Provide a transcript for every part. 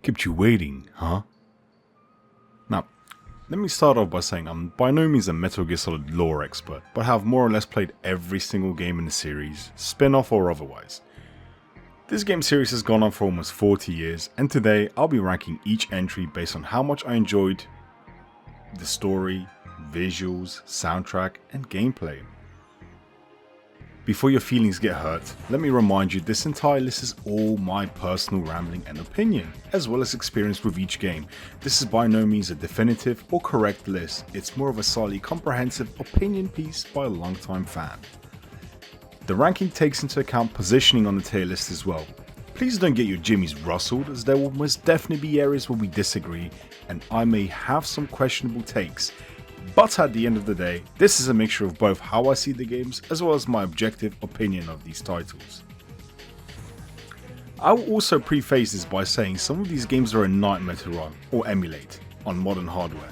Kept you waiting, huh? Now, let me start off by saying I'm by no means a Metal Gear Solid lore expert, but have more or less played every single game in the series, spin-off or otherwise. This game series has gone on for almost 40 years, and today I'll be ranking each entry based on how much I enjoyed the story, visuals, soundtrack, and gameplay. Before your feelings get hurt, let me remind you this entire list is all my personal rambling and opinion, as well as experience with each game. This is by no means a definitive or correct list, it's more of a slightly comprehensive opinion piece by a longtime fan. The ranking takes into account positioning on the tier list as well. Please don't get your jimmies rustled, as there will most definitely be areas where we disagree and I may have some questionable takes. But at the end of the day, this is a mixture of both how I see the games as well as my objective opinion of these titles. I will also preface this by saying some of these games are a nightmare to run or emulate on modern hardware.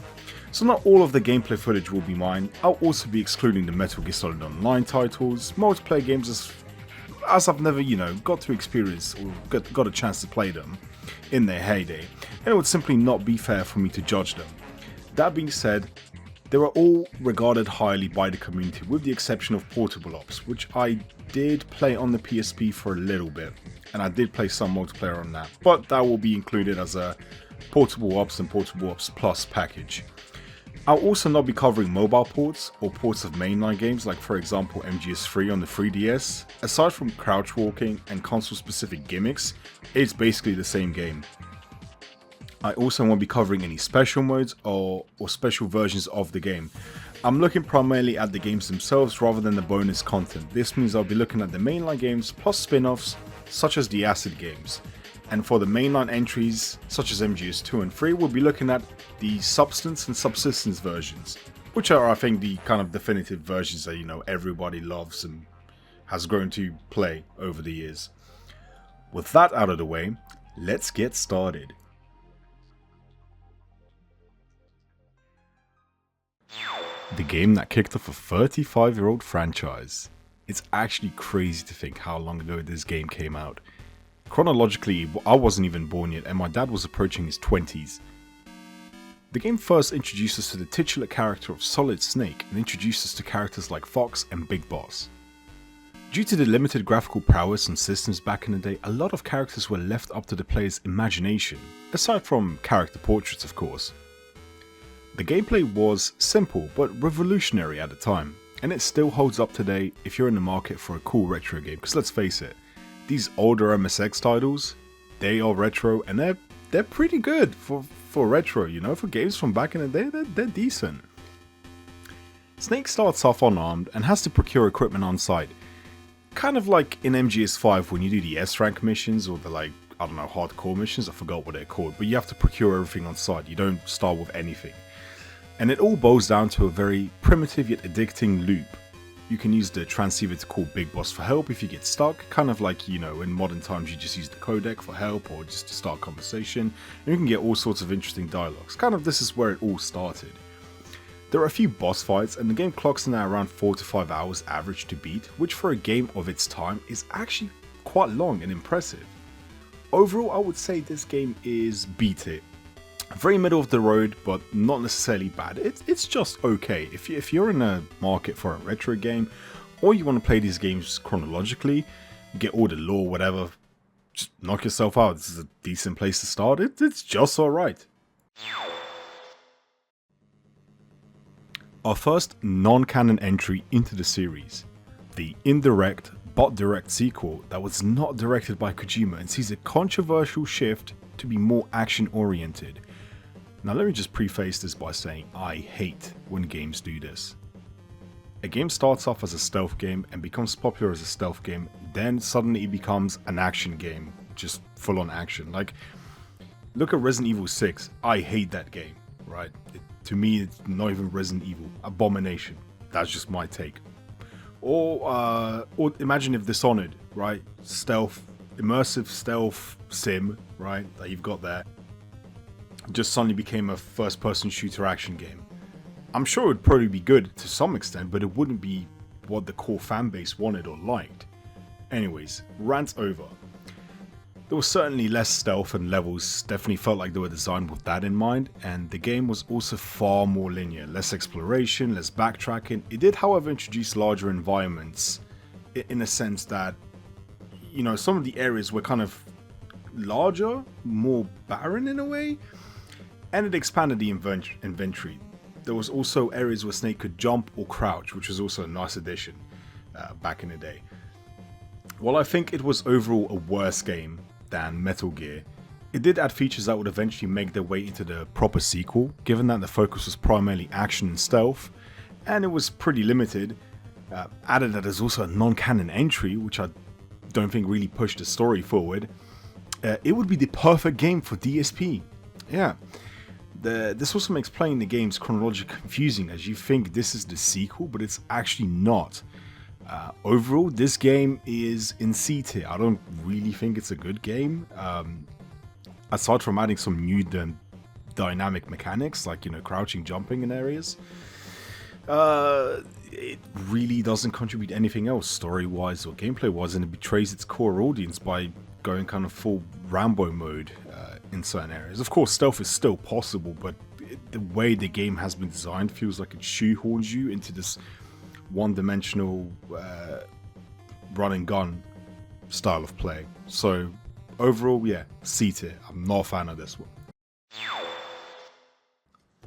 So not all of the gameplay footage will be mine. I'll also be excluding the Metal Gear Solid Online titles, multiplayer games as I've never, got to experience or got a chance to play them in their heyday, and it would simply not be fair for me to judge them. That being said, they are all regarded highly by the community with the exception of Portable Ops, which I did play on the PSP for a little bit, and I did play some multiplayer on that, but that will be included as a Portable Ops and Portable Ops Plus package. I'll also not be covering mobile ports or ports of mainline games like for example MGS3 on the 3DS. Aside from crouch walking and console specific gimmicks, it's basically the same game. I also won't be covering any special modes or special versions of the game. I'm looking primarily at the games themselves rather than the bonus content. This means I'll be looking at the mainline games plus spin-offs such as the Acid games. And for the mainline entries such as MGS2 and 3, we'll be looking at the Substance and Subsistence versions, which are I think the kind of definitive versions that everybody loves and has grown to play over the years. With that out of the way, let's get started. The game that kicked off a 35-year-old franchise. It's actually crazy to think how long ago this game came out. Chronologically, I wasn't even born yet and my dad was approaching his 20s. The game first introduced us to the titular character of Solid Snake and introduced us to characters like Fox and Big Boss. Due to the limited graphical prowess on systems back in the day, a lot of characters were left up to the player's imagination, aside from character portraits of course. The gameplay was simple but revolutionary at the time, and it still holds up today if you're in the market for a cool retro game, because let's face it, these older MSX titles, they are retro and they're pretty good for retro, for games from back in the day, they're decent. Snake starts off unarmed and has to procure equipment on site, kind of like in MGS5 when you do the S-rank missions or the hardcore missions, I forgot what they're called, but you have to procure everything on site, you don't start with anything. And it all boils down to a very primitive yet addicting loop. You can use the transceiver to call Big Boss for help if you get stuck, kind of like, in modern times you just use the codec for help or just to start a conversation, and you can get all sorts of interesting dialogues. Kind of this is where it all started. There are a few boss fights and the game clocks in at around 4 to 5 hours average to beat, which for a game of its time is actually quite long and impressive. Overall, I would say this game is beat it. Very middle of the road, but not necessarily bad. It's just okay. If you're in a market for a retro game, or you want to play these games chronologically, get all the lore, whatever, just knock yourself out. This is a decent place to start. It's just alright. Our first non-canon entry into the series, the indirect but direct sequel that was not directed by Kojima and sees a controversial shift to be more action-oriented. Now let me just preface this by saying I hate when games do this. A game starts off as a stealth game and becomes popular as a stealth game, then suddenly it becomes an action game, just full on action. Like, look at Resident Evil 6, I hate that game, right? To me it's not even Resident Evil, abomination, that's just my take. Or imagine if Dishonored, right? Stealth, immersive stealth sim, right, that you've got there, just suddenly became a first-person shooter action game. I'm sure it would probably be good to some extent, but it wouldn't be what the core fanbase wanted or liked. Anyways, rant over. There was certainly less stealth, and levels definitely felt like they were designed with that in mind, and the game was also far more linear, less exploration, less backtracking. It did, however, introduce larger environments in a sense that, some of the areas were kind of larger, more barren in a way, and it expanded the inventory. There was also areas where Snake could jump or crouch, which was also a nice addition back in the day. While I think it was overall a worse game than Metal Gear, it did add features that would eventually make their way into the proper sequel, given that the focus was primarily action and stealth, and it was pretty limited. Added that there's also a non-canon entry, which I don't think really pushed the story forward. It would be the perfect game for DSP. Yeah. This also makes playing the games chronologically confusing, as you think this is the sequel, but it's actually not. Overall, this game is in C tier. I don't really think it's a good game. Aside from adding some new dynamic mechanics, like, crouching, jumping in areas, it really doesn't contribute anything else story-wise or gameplay-wise, and it betrays its core audience by going kind of full Rambo mode in certain areas. Of course, stealth is still possible, but the way the game has been designed feels like it shoehorns you into this one-dimensional run and gun style of play. So overall, yeah, C tier. I'm not a fan of this one.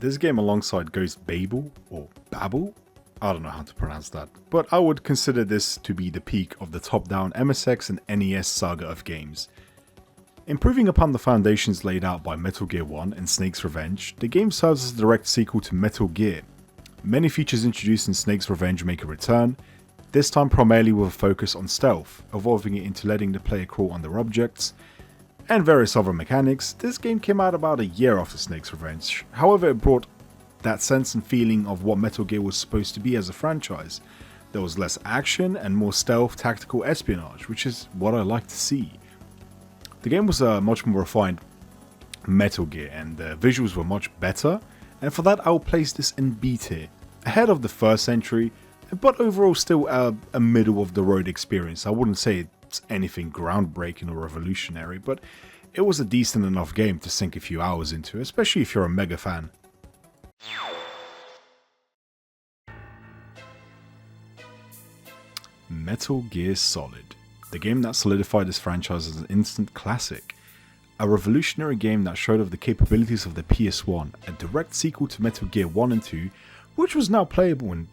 This game alongside goes Babel, or Babel, I don't know how to pronounce that, but I would consider this to be the peak of the top-down MSX and NES saga of games. Improving upon the foundations laid out by Metal Gear 1 and Snake's Revenge, the game serves as a direct sequel to Metal Gear. Many features introduced in Snake's Revenge make a return, this time primarily with a focus on stealth, evolving it into letting the player crawl under objects, and various other mechanics. This game came out about a year after Snake's Revenge, however it brought that sense and feeling of what Metal Gear was supposed to be as a franchise. There was less action and more stealth, tactical espionage, which is what I like to see. The game was a much more refined Metal Gear, and the visuals were much better, and for that I will place this in B tier, ahead of the first entry, but overall still a middle of the road experience. I wouldn't say it's anything groundbreaking or revolutionary, but it was a decent enough game to sink a few hours into, especially if you're a mega fan. Metal Gear Solid, the game that solidified this franchise as an instant classic. A revolutionary game that showed off the capabilities of the PS1, a direct sequel to Metal Gear 1 and 2, which was now playable in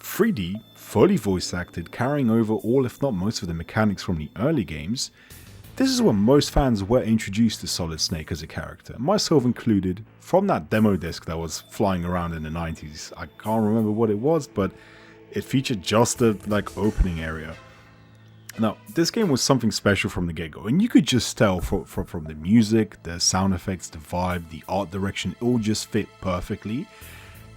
3D, fully voice acted, carrying over all if not most of the mechanics from the early games. This is when most fans were introduced to Solid Snake as a character, myself included, from that demo disc that was flying around in the 90s. I can't remember what it was, but it featured just the opening area. Now, this game was something special from the get-go, and you could just tell from the music, the sound effects, the vibe, the art direction, it all just fit perfectly.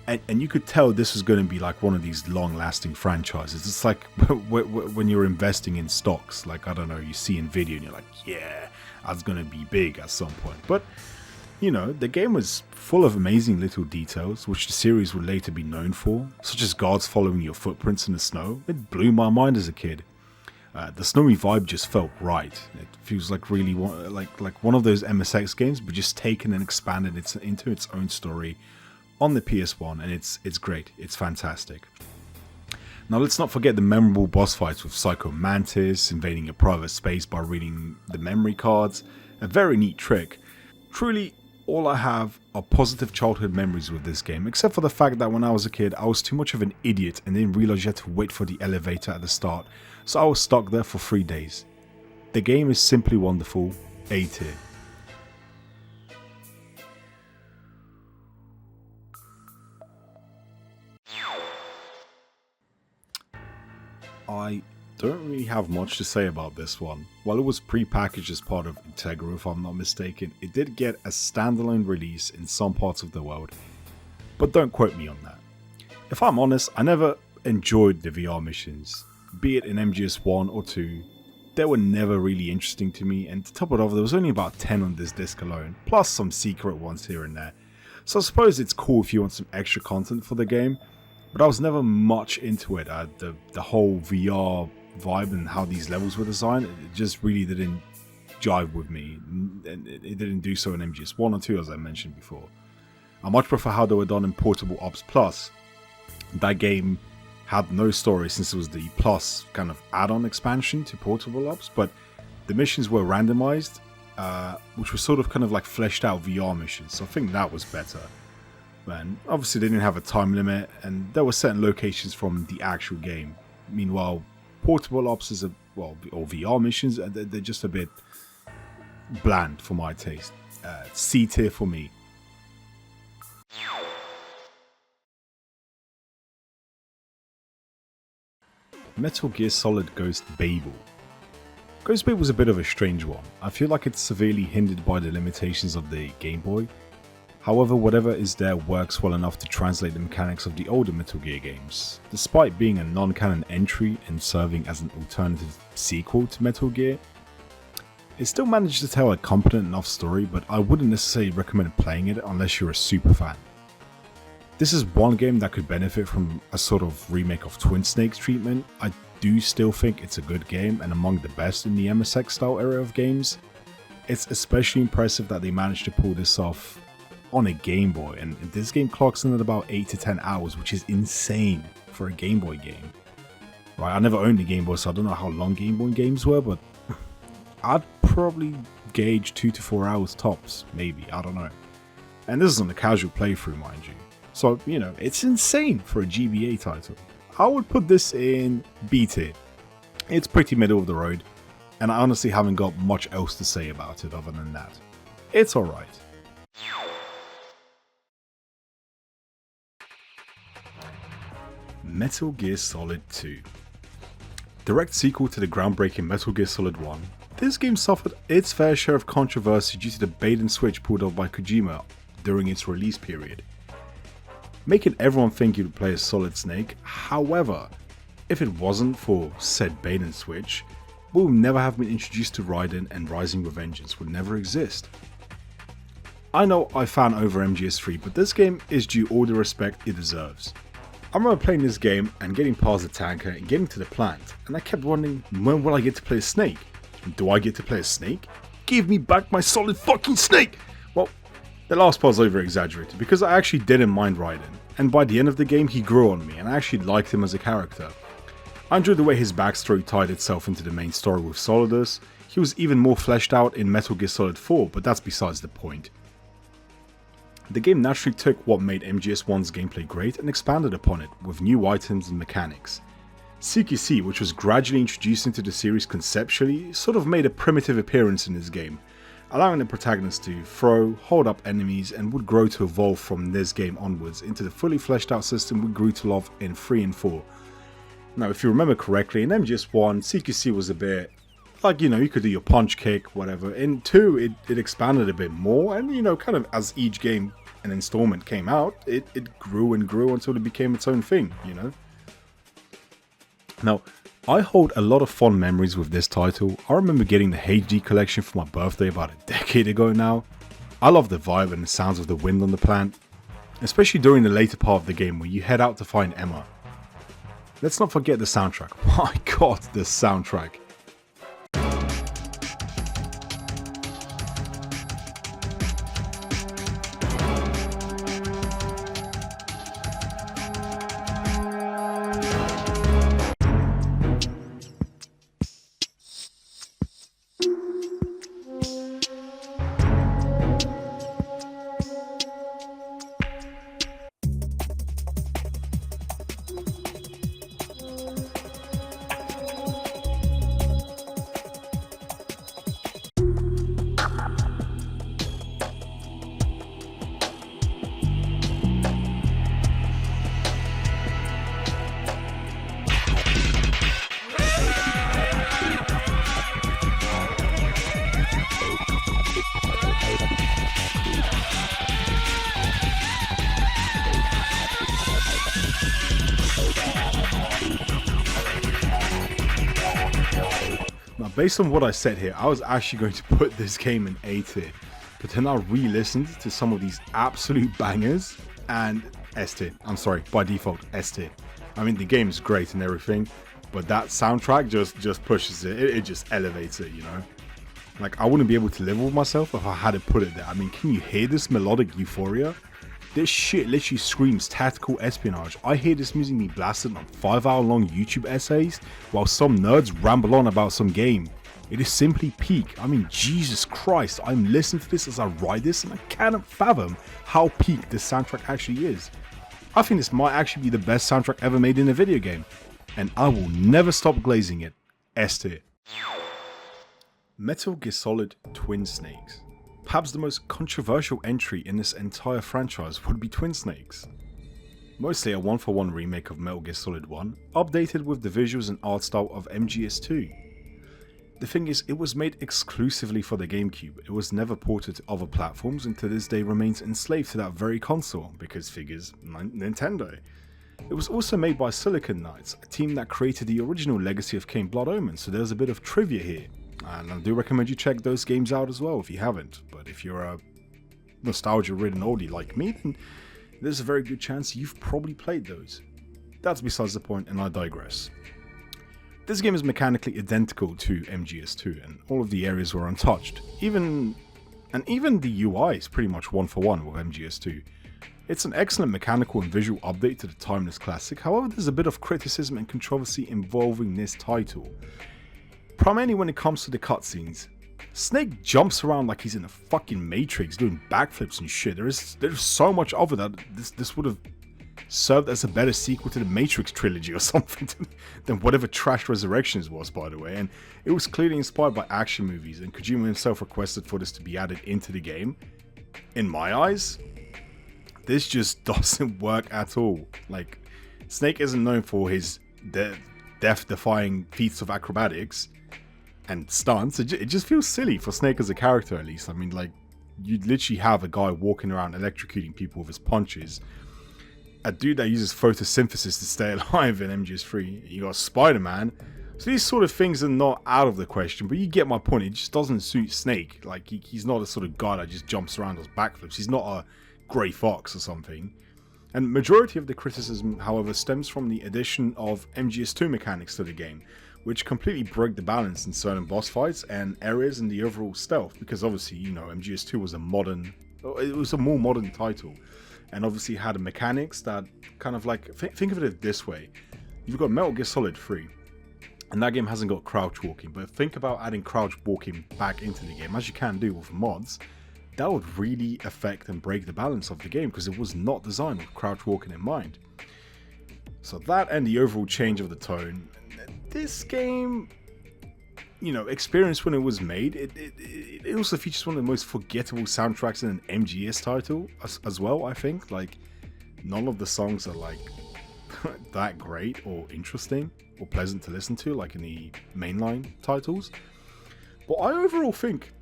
And you could tell this was going to be like one of these long-lasting franchises. It's like when you're investing in stocks, like, I don't know, you see Nvidia and you're like, yeah, that's going to be big at some point. But, the game was full of amazing little details, which the series would later be known for, such as guards following your footprints in the snow. It blew my mind as a kid. The snowy vibe just felt right. It feels like really like one of those MSX games, but just taken and expanded into its own story on the PS1, and it's great. It's fantastic. Now let's not forget the memorable boss fights with Psycho Mantis, invading a private space by reading the memory cards. A very neat trick. Truly, all I have are positive childhood memories with this game, except for the fact that when I was a kid, I was too much of an idiot and didn't realize you had to wait for the elevator at the start, so I was stuck there for 3 days. The game is simply wonderful. A tier. I don't really have much to say about this one. While it was pre-packaged as part of Integra, if I'm not mistaken, it did get a standalone release in some parts of the world, but don't quote me on that. If I'm honest, I never enjoyed the VR missions, be it in MGS 1 or 2. They were never really interesting to me, and to top it off, there was only about 10 on this disc alone, plus some secret ones here and there. So I suppose it's cool if you want some extra content for the game, but I was never much into it. The whole VR vibe and how these levels were designed, it just really didn't jive with me, and it didn't do so in MGS 1 or 2, as I mentioned before. I much prefer how they were done in Portable Ops Plus. That game had no story since it was the Plus kind of add-on expansion to Portable Ops, but the missions were randomized, which was sort of kind of like fleshed out VR missions, so I think that was better. And obviously they didn't have a time limit, and there were certain locations from the actual game. Meanwhile, Portable Ops is or VR missions, they're just a bit bland for my taste. C tier for me. Metal Gear Solid Ghost Babel. Ghost Babel was a bit of a strange one. I feel like it's severely hindered by the limitations of the Game Boy. However, whatever is there works well enough to translate the mechanics of the older Metal Gear games. Despite being a non-canon entry and serving as an alternative sequel to Metal Gear, it still managed to tell a competent enough story, but I wouldn't necessarily recommend playing it unless you're a super fan. This is one game that could benefit from a sort of remake of Twin Snakes treatment. I do still think it's a good game and among the best in the MSX style era of games. It's especially impressive that they managed to pull this off on a Game Boy, and this game clocks in at about 8 to 10 hours, which is insane for a Game Boy game. Right, I never owned a Game Boy, so I don't know how long Game Boy games were, but I'd probably gauge 2 to 4 hours tops, maybe, I don't know. And this is on a casual playthrough, mind you. So, you know, it's insane for a GBA title. I would put this in B tier. It's pretty middle of the road, and I honestly haven't got much else to say about it other than that. It's alright. Metal Gear Solid 2. Direct sequel to the groundbreaking Metal Gear Solid 1, this game suffered its fair share of controversy due to the bait and switch pulled off by Kojima during its release period, making everyone think you'd play as Solid Snake. However, if it wasn't for said bait and switch, we would never have been introduced to Raiden, and Rising Revengeance would never exist. I know I fan over MGS3, but this game is due all the respect it deserves. I remember playing this game and getting past the tanker and getting to the plant, and I kept wondering, when will I get to play a Snake? Do I get to play a Snake? Give me back my solid fucking Snake! Well, the last part's over exaggerated because I actually didn't mind Raiden, and by the end of the game he grew on me and I actually liked him as a character. I enjoyed the way his backstory tied itself into the main story with Solidus. He was even more fleshed out in Metal Gear Solid 4, but that's besides the point. The game naturally took what made MGS1's gameplay great and expanded upon it with new items and mechanics. CQC, which was gradually introduced into the series conceptually, sort of made a primitive appearance in this game, allowing the protagonist to throw, hold up enemies, and would grow to evolve from this game onwards into the fully fleshed out system we grew to love in 3 and 4. Now, if you remember correctly, in MGS1, CQC was a bit like, you know, you could do your punch kick, whatever. In 2, it expanded a bit more, and, you know, kind of as each game and installment came out, it grew and grew until it became its own thing, you know. Now, I hold a lot of fond memories with this title. I remember getting the HD collection for my birthday about a decade ago now. I love the vibe and the sounds of the wind on the plant, especially during the later part of the game where you head out to find Emma. Let's not forget the soundtrack. My god, the soundtrack. Now, based on what I said here, I was actually going to put this game in A tier, but then I re-listened to some of these absolute bangers and S tier. I'm sorry, by default, S tier. I mean, the game is great and everything, but that soundtrack just pushes it. It just elevates it, you know. Like, I wouldn't be able to live with myself if I had to put it there. I mean, can you hear this melodic euphoria? This shit literally screams tactical espionage. I hear this music being blasted on 5-hour-long YouTube essays while some nerds ramble on about some game. It is simply peak. I mean, Jesus Christ, I'm listening to this as I write this and I cannot fathom how peak this soundtrack actually is. I think this might actually be the best soundtrack ever made in a video game, and I will never stop glazing it. S tier. Metal Gear Solid Twin Snakes. Perhaps the most controversial entry in this entire franchise would be Twin Snakes. Mostly a one-for-one remake of Metal Gear Solid 1, updated with the visuals and art style of MGS2. The thing is, it was made exclusively for the GameCube. It was never ported to other platforms and to this day remains enslaved to that very console, because figures Nintendo. It was also made by Silicon Knights, a team that created the original legacy of Kane Blood Omen, so there's a bit of trivia here. And I do recommend you check those games out as well if you haven't, but if you're a nostalgia-ridden oldie like me, then there's a very good chance you've probably played those. That's besides the point, and I digress. This game is mechanically identical to MGS2, and all of the areas were untouched. Even the UI is pretty much one for one with MGS2. It's an excellent mechanical and visual update to the timeless classic, however there's a bit of criticism and controversy involving this title. Primarily when it comes to the cutscenes. Snake jumps around like he's in a fucking Matrix doing backflips and shit. There's so much of it that this would have served as a better sequel to the Matrix trilogy or something than whatever trash Resurrections was, by the way. And it was clearly inspired by action movies, and Kojima himself requested for this to be added into the game. In my eyes, this just doesn't work at all. Like, Snake isn't known for his death-defying feats of acrobatics and stunts. It just feels silly for Snake as a character, at least. I mean, like, you'd literally have a guy walking around electrocuting people with his punches, a dude that uses photosynthesis to stay alive in MGS3, you got Spider-Man. So these sort of things are not out of the question, but you get my point. It just doesn't suit Snake. Like, he's not a sort of guy that just jumps around, does backflips. He's not a Grey Fox or something. And majority of the criticism, however, stems from the addition of MGS2 mechanics to the game, which completely broke the balance in certain boss fights and areas in the overall stealth, because obviously, you know, MGS2 was a more modern title, and obviously had mechanics that kind of like, think of it this way. You've got Metal Gear Solid 3, and that game hasn't got crouch walking, but think about adding crouch walking back into the game, as you can do with mods. That would really affect and break the balance of the game, because it was not designed with crouch walking in mind. So that and the overall change of the tone, this game, you know, experienced when it was made, it also features one of the most forgettable soundtracks in an MGS title as well, I think. Like, none of the songs are like that great or interesting or pleasant to listen to like in the mainline titles. But I overall think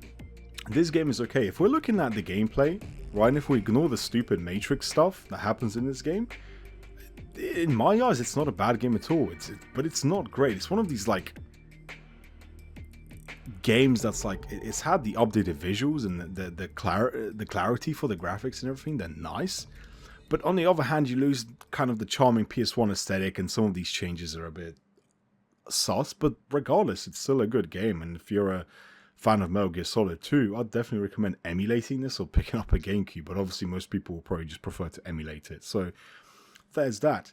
this game is okay. If we're looking at the gameplay, right, and if we ignore the stupid Matrix stuff that happens in this game, in my eyes, it's not a bad game at all. But it's not great. It's one of these like games that's like, it's had the updated visuals and the clarity for the graphics and everything. They're nice, but on the other hand, you lose kind of the charming PS1 aesthetic, and some of these changes are a bit sus. But regardless, it's still a good game. And if you're a fan of Metal Gear Solid 2, I'd definitely recommend emulating this or picking up a GameCube, but obviously most people will probably just prefer to emulate it. So there's that.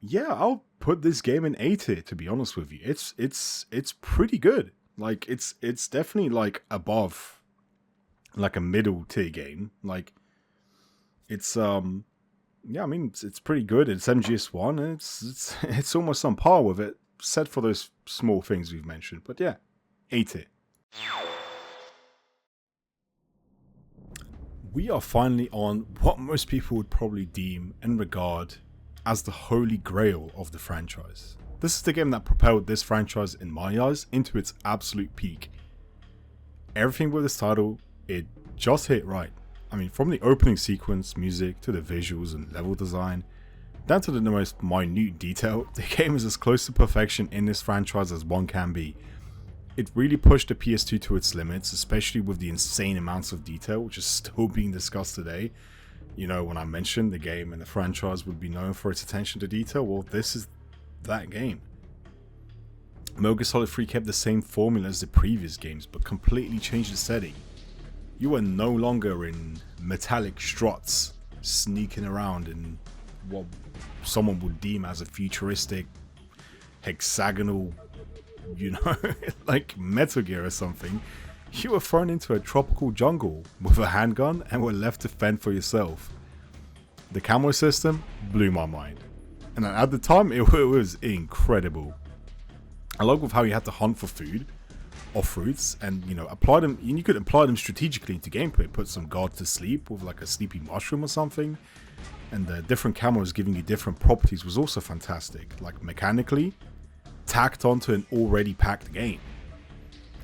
Yeah, I'll put this game in A tier, to be honest with you. It's pretty good. Like, it's definitely like above like a middle tier game. Like, it's yeah, I mean, it's pretty good. It's MGS1, and it's almost on par with it, except for those small things we've mentioned. But yeah, A tier. We are finally on what most people would probably deem and regard as the holy grail of the franchise. This is the game that propelled this franchise, in my eyes, into its absolute peak. Everything with this title, it just hit right. I mean, from the opening sequence, music, to the visuals and level design, down to the most minute detail, the game is as close to perfection in this franchise as one can be. It really pushed the PS2 to its limits, especially with the insane amounts of detail, which is still being discussed today. You know, when I mentioned the game and the franchise would be known for its attention to detail, well, this is that game. Metal Gear Solid 3 kept the same formula as the previous games, but completely changed the setting. You were no longer in metallic struts, sneaking around in what someone would deem as a futuristic, hexagonal, like Metal Gear or something. You were thrown into a tropical jungle with a handgun and were left to fend for yourself. The camo system blew my mind, and at the time it was incredible. I love with how you had to hunt for food or fruits and apply them, and you could apply them strategically into gameplay. Put some guards to sleep with like a sleepy mushroom or something, and the different camos giving you different properties was also fantastic, like mechanically tacked onto an already packed game.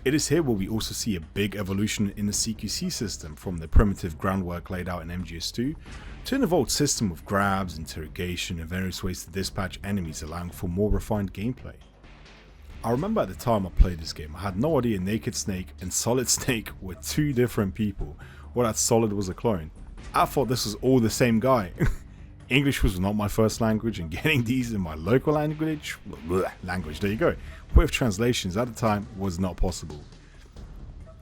It is here where we also see a big evolution in the CQC system, from the primitive groundwork laid out in MGS2 to an evolved system of grabs, interrogation, and various ways to dispatch enemies, allowing for more refined gameplay. I remember at the time I played this game, I had no idea Naked Snake and Solid Snake were two different people, or that Solid was a clone. I thought this was all the same guy. English was not my first language, and getting these in my local language, there you go, with translations at the time was not possible.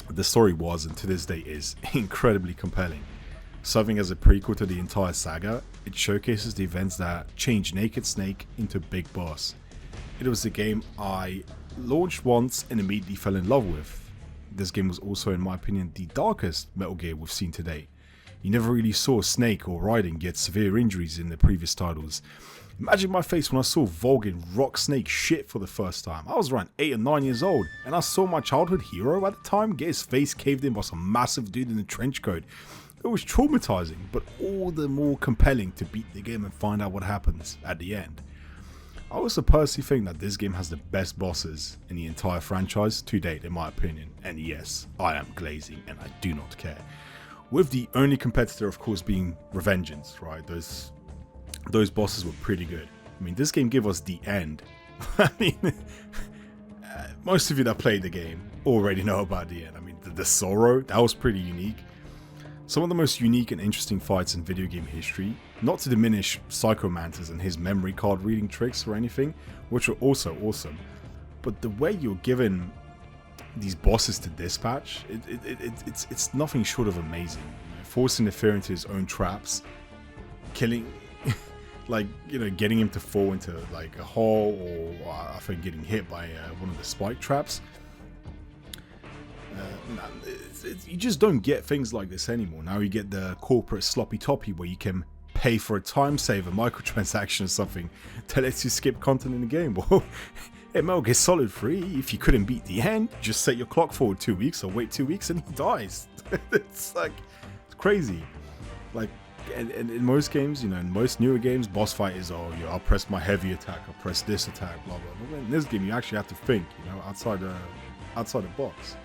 The story was, and to this day is, incredibly compelling. Serving as a prequel to the entire saga, it showcases the events that changed Naked Snake into Big Boss. It was a game I launched once and immediately fell in love with. This game was also, in my opinion, the darkest Metal Gear we've seen today. You never really saw Snake or Raiden get severe injuries in the previous titles. Imagine my face when I saw Volgin rock Snake shit for the first time. I was around 8 or 9 years old, and I saw my childhood hero at the time get his face caved in by some massive dude in a trench coat. It was traumatizing, but all the more compelling to beat the game and find out what happens at the end. I also personally think that this game has the best bosses in the entire franchise to date, in my opinion. And yes, I am glazing and I do not care. With the only competitor, of course, being Revengeance, right? Those bosses were pretty good. I mean, this game gave us the end. I mean, most of you that played the game already know about the end. I mean, the Sorrow, that was pretty unique. Some of the most unique and interesting fights in video game history, not to diminish Psycho Mantis and his memory card reading tricks or anything, which were also awesome, but the way you're given these bosses to dispatch, it's nothing short of amazing. Forcing the fear into his own traps, killing, getting him to fall into like a hole, or I think getting hit by one of the spike traps. You just don't get things like this anymore. Now you get the corporate sloppy toppy where you can pay for a time saver microtransaction or something that lets you skip content in the game. Well, in Metal Gear Solid 3, if you couldn't beat the end, just set your clock forward 2 weeks or wait 2 weeks and he dies. It's crazy. Like, and in most games, in most newer games, boss fight is, I'll press my heavy attack, I'll press this attack, blah blah blah. In this game, you actually have to think, outside the box.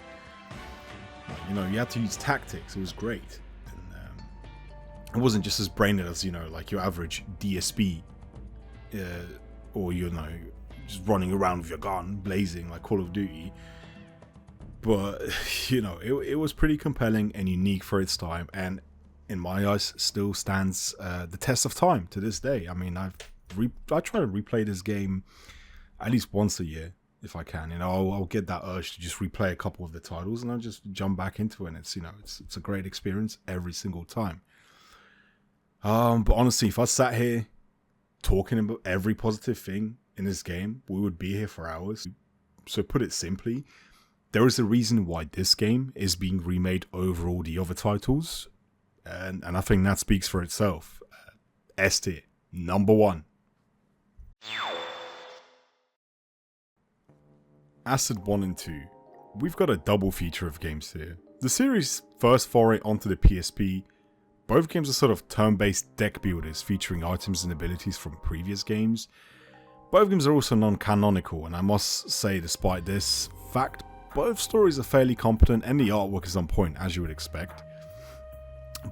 You had to use tactics. It was great, and it wasn't just as brainless as like your average DSP, or just running around with your gun blazing like Call of Duty. But it was pretty compelling and unique for its time, and in my eyes still stands the test of time to this day. I mean, I try to replay this game at least once a year if I can. I'll get that urge to just replay a couple of the titles and I'll just jump back into it, and it's a great experience every single time. But honestly, if I sat here talking about every positive thing in this game, we would be here for hours. So put it simply, there is a reason why this game is being remade over all the other titles, and I think that speaks for itself. S tier, number 1. Acid 1 and 2. We've got a double feature of games here. The series' first foray onto the PSP, both games are sort of turn-based deck builders featuring items and abilities from previous games. Both games are also non-canonical, and I must say, despite this fact, both stories are fairly competent and the artwork is on point, as you would expect.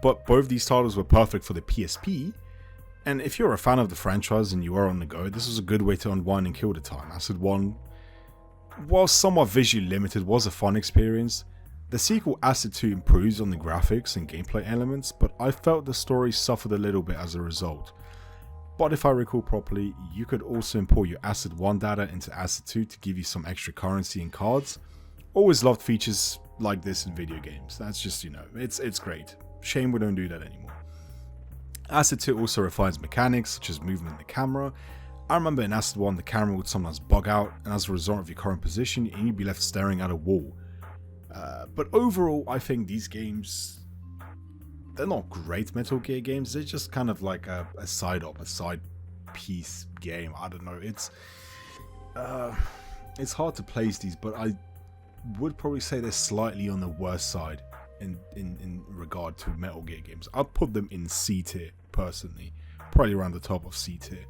But both these titles were perfect for the PSP, and if you're a fan of the franchise and you are on the go, this was a good way to unwind and kill the time. Acid 1, while somewhat visually limited, was a fun experience. The sequel Acid 2 improves on the graphics and gameplay elements, but I felt the story suffered a little bit as a result. But if I recall properly, you could also import your Asset 1 data into Asset 2 to give you some extra currency and cards. Always loved features like this in video games. That's just, it's great. Shame we don't do that anymore. Asset 2 also refines mechanics such as movement in the camera. I remember in Asset 1 the camera would sometimes bug out, and as a result of your current position, you'd be left staring at a wall. But overall, I think these games, they're not great Metal Gear games. They're just kind of like a side piece game. I don't know. It's hard to place these, but I would probably say they're slightly on the worst side in regard to Metal Gear games. I'd put them in C tier personally, probably around the top of C tier.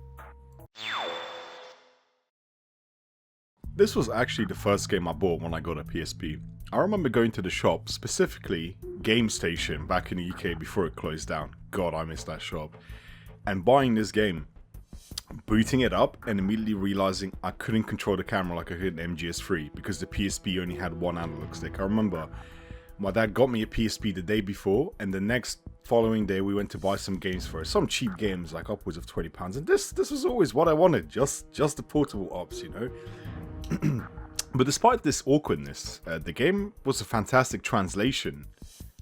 This was actually the first game I bought when I got a PSP. I remember going to the shop, specifically Game Station back in the UK before it closed down. God, I miss that shop. And buying this game, booting it up, and immediately realizing I couldn't control the camera like I could in MGS3 because the PSP only had one analog stick. I remember my dad got me a PSP the day before, and the next following day we went to buy some games for it. Some cheap games, like upwards of £20. And this was always what I wanted, just the portable ops, But despite this awkwardness, the game was a fantastic translation.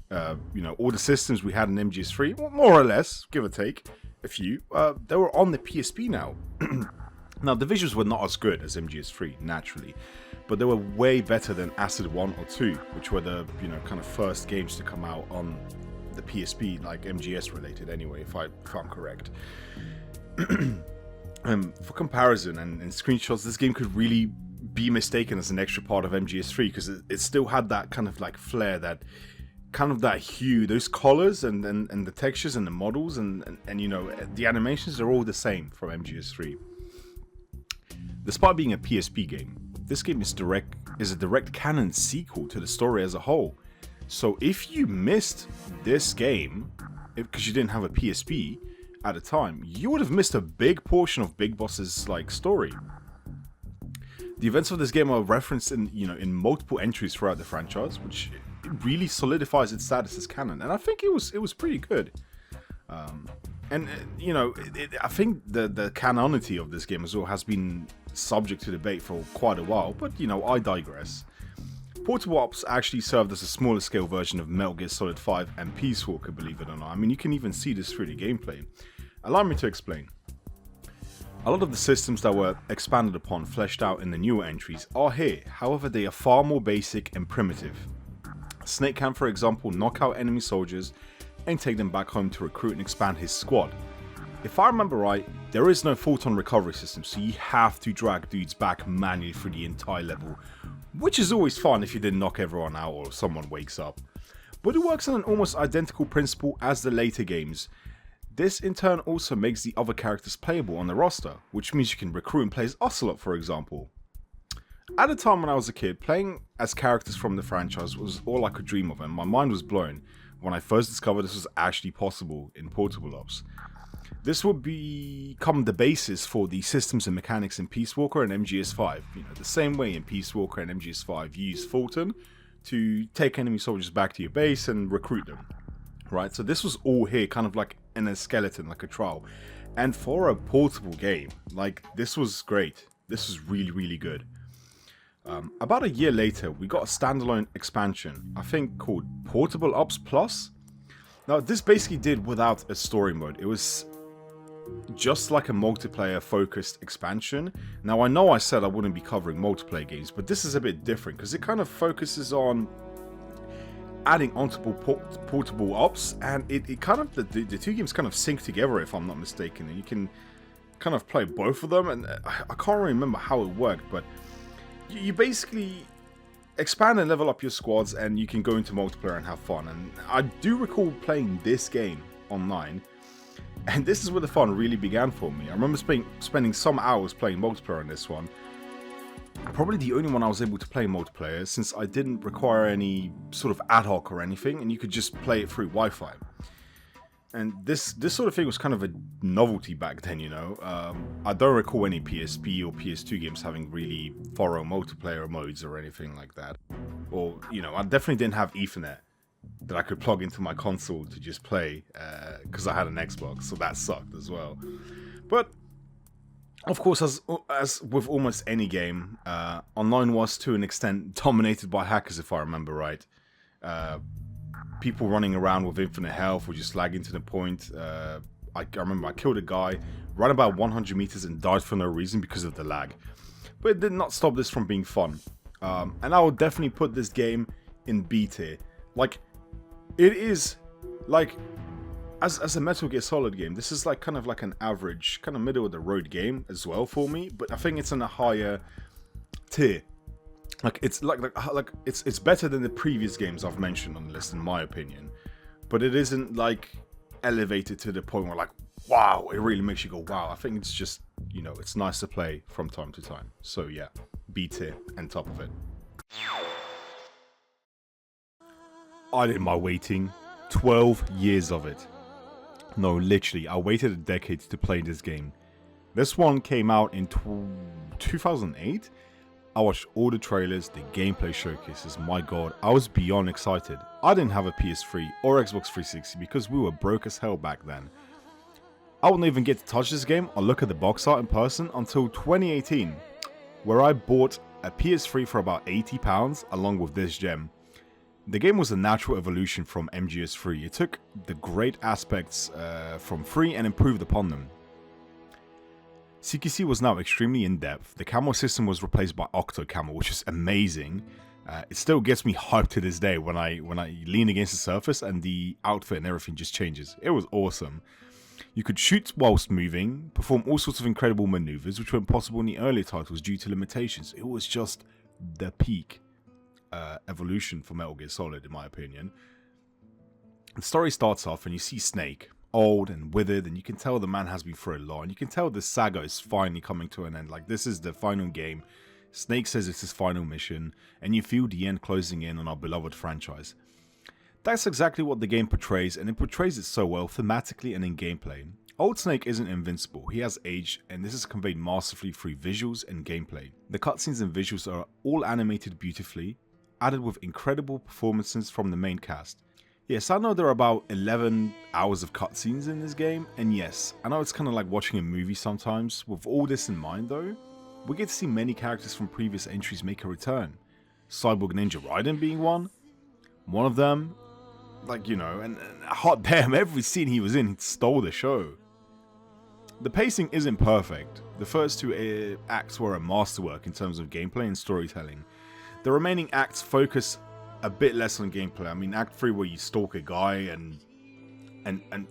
All the systems we had in MGS3, more or less, give or take, a few, they were on the PSP now. Now, the visuals were not as good as MGS3, naturally, but they were way better than Acid 1 or 2, which were the, kind of first games to come out on the PSP, like MGS related anyway, if I'm correct. For comparison and screenshots, this game could really be mistaken as an extra part of MGS3 because it still had that kind of like flair, that kind of that hue, those colors and the textures and the models and the animations are all the same from MGS3. Despite being a PSP game, this game is a direct canon sequel to the story as a whole. So if you missed this game because you didn't have a PSP at the time, you would have missed a big portion of Big Boss's story. The events of this game are referenced in multiple entries throughout the franchise, which really solidifies its status as canon, and I think it was pretty good. I think the canonity of this game as well has been subject to debate for quite a while, but I digress. Portable Ops actually served as a smaller scale version of Metal Gear Solid 5 and Peace Walker, believe it or not. I mean, you can even see this through the gameplay. Allow me to explain. A lot of the systems that were expanded upon, fleshed out in the newer entries, are here, however they are far more basic and primitive. Snake can, for example, knock out enemy soldiers and take them back home to recruit and expand his squad. If I remember right, there is no photon recovery system, so you have to drag dudes back manually through the entire level, which is always fun if you didn't knock everyone out or someone wakes up. But it works on an almost identical principle as the later games. This in turn also makes the other characters playable on the roster, which means you can recruit and play as Ocelot, for example. At the time when I was a kid, playing as characters from the franchise was all I could dream of, and my mind was blown when I first discovered this was actually possible in Portable Ops. This would become the basis for the systems and mechanics in Peace Walker and MGS5. The same way in Peace Walker and MGS5 you use Fulton to take enemy soldiers back to your base and recruit them. Right, so this was all here, kind of like in a skeleton, like a trial. And for a portable game, this was great. This was really, really good. About a year later, we got a standalone expansion, I think called Portable Ops Plus. Now, this basically did without a story mode. It was just like a multiplayer-focused expansion. Now, I know I said I wouldn't be covering multiplayer games, but this is a bit different because it kind of focuses on adding onto portable ops, and it kind of the two games kind of sync together, if I'm not mistaken, and you can kind of play both of them. And I can't remember how it worked, but you basically expand and level up your squads, and you can go into multiplayer and have fun. And I do recall playing this game online, and this is where the fun really began for me. I remember spending some hours playing multiplayer on this one. Probably the only one I was able to play multiplayer, since I didn't require any sort of ad hoc or anything, and you could just play it through Wi-Fi. And this sort of thing was kind of a novelty back then, I don't recall any PSP or PS2 games having really thorough multiplayer modes or anything like that. Or, I definitely didn't have Ethernet that I could plug into my console to just play, because I had an Xbox, so that sucked as well. But of course, as with almost any game, online was to an extent dominated by hackers, if I remember right. People running around with infinite health or just lagging to the point. I remember I killed a guy, ran about 100 meters and died for no reason because of the lag. But it did not stop this from being fun. And I would definitely put this game in B tier. Like, it is, like, as a Metal Gear Solid game, this is like kind of like an average, kind of middle of the road game as well for me. But I think it's in a higher tier. Like, it's like it's better than the previous games I've mentioned on the list, in my opinion. But it isn't like elevated to the point where, like, wow, it really makes you go wow. I think it's just, you know, it's nice to play from time to time. So yeah, B tier and top of it. I did my waiting, 12 years of it. No, literally, I waited a decade to play this game. This one came out in 2008. I watched all the trailers, the gameplay showcases. My god, I was beyond excited. I didn't have a PS3 or Xbox 360 because we were broke as hell back then. I wouldn't even get to touch this game or look at the box art in person until 2018, where I bought a PS3 for about £80 along with this gem. The game was a natural evolution from MGS3. It took the great aspects from 3 and improved upon them. CQC was now extremely in-depth. The camo system was replaced by Octo Camo, which is amazing. It still gets me hyped to this day when I lean against the surface and the outfit and everything just changes. It was awesome. You could shoot whilst moving, perform all sorts of incredible maneuvers, which were impossible in the earlier titles due to limitations. It was just the peak evolution for Metal Gear Solid, in my opinion. The story starts off and you see Snake, old and withered, and you can tell the man has been through a lot, and you can tell the saga is finally coming to an end. Like, this is the final game. Snake says it's his final mission, and you feel the end closing in on our beloved franchise. That's exactly what the game portrays, and it portrays it so well thematically and in gameplay. Old Snake isn't invincible, he has aged, and this is conveyed masterfully through visuals and gameplay. The cutscenes and visuals are all animated beautifully, added with incredible performances from the main cast. Yes, I know there are about 11 hours of cutscenes in this game, and yes, I know it's kind of like watching a movie sometimes. With all this in mind though, we get to see many characters from previous entries make a return. Cyborg Ninja Raiden being one of them, like, you know, and hot damn, every scene he was in, he stole the show. The pacing isn't perfect. The first two acts were a masterwork in terms of gameplay and storytelling. The remaining acts focus a bit less on gameplay. I mean, Act 3 where you stalk a guy, and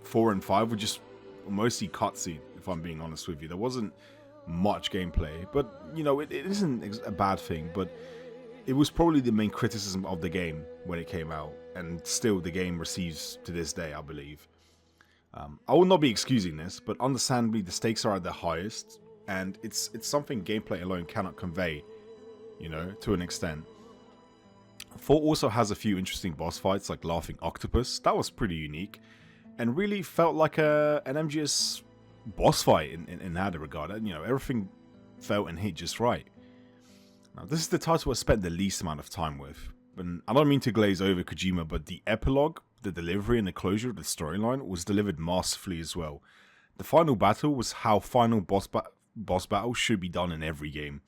4 and 5 were just mostly cutscene, if I'm being honest with you. There wasn't much gameplay, but, you know, it isn't a bad thing, but it was probably the main criticism of the game when it came out, and still the game receives to this day, I believe. I will not be excusing this, but understandably the stakes are at their highest, and it's something gameplay alone cannot convey, you know, to an extent. 4 also has a few interesting boss fights, like Laughing Octopus. That was pretty unique, and really felt like an MGS boss fight in that regard. And, you know, everything felt and hit just right. Now, this is the title I spent the least amount of time with. And I don't mean to glaze over Kojima, but the epilogue, the delivery, and the closure of the storyline was delivered masterfully as well. The final battle was how final boss battles should be done in every game.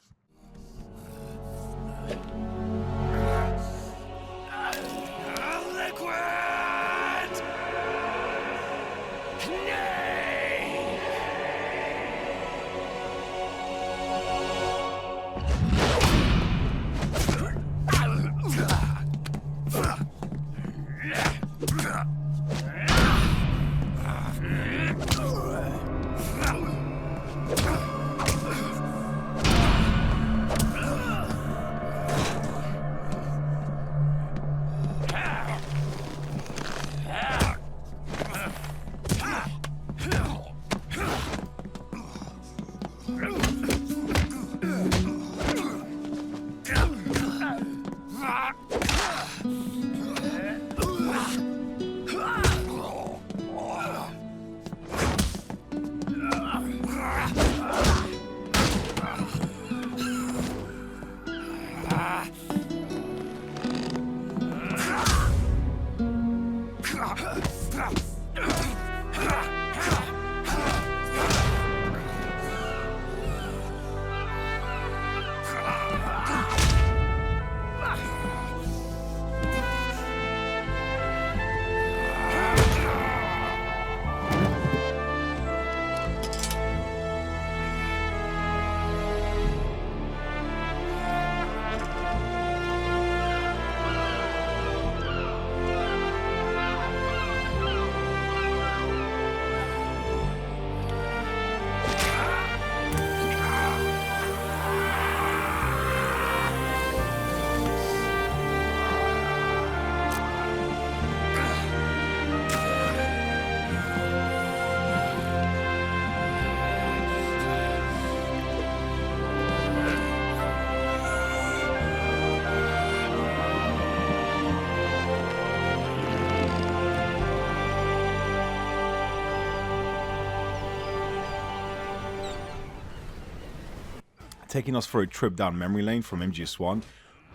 taking us for a trip down memory lane from MGS1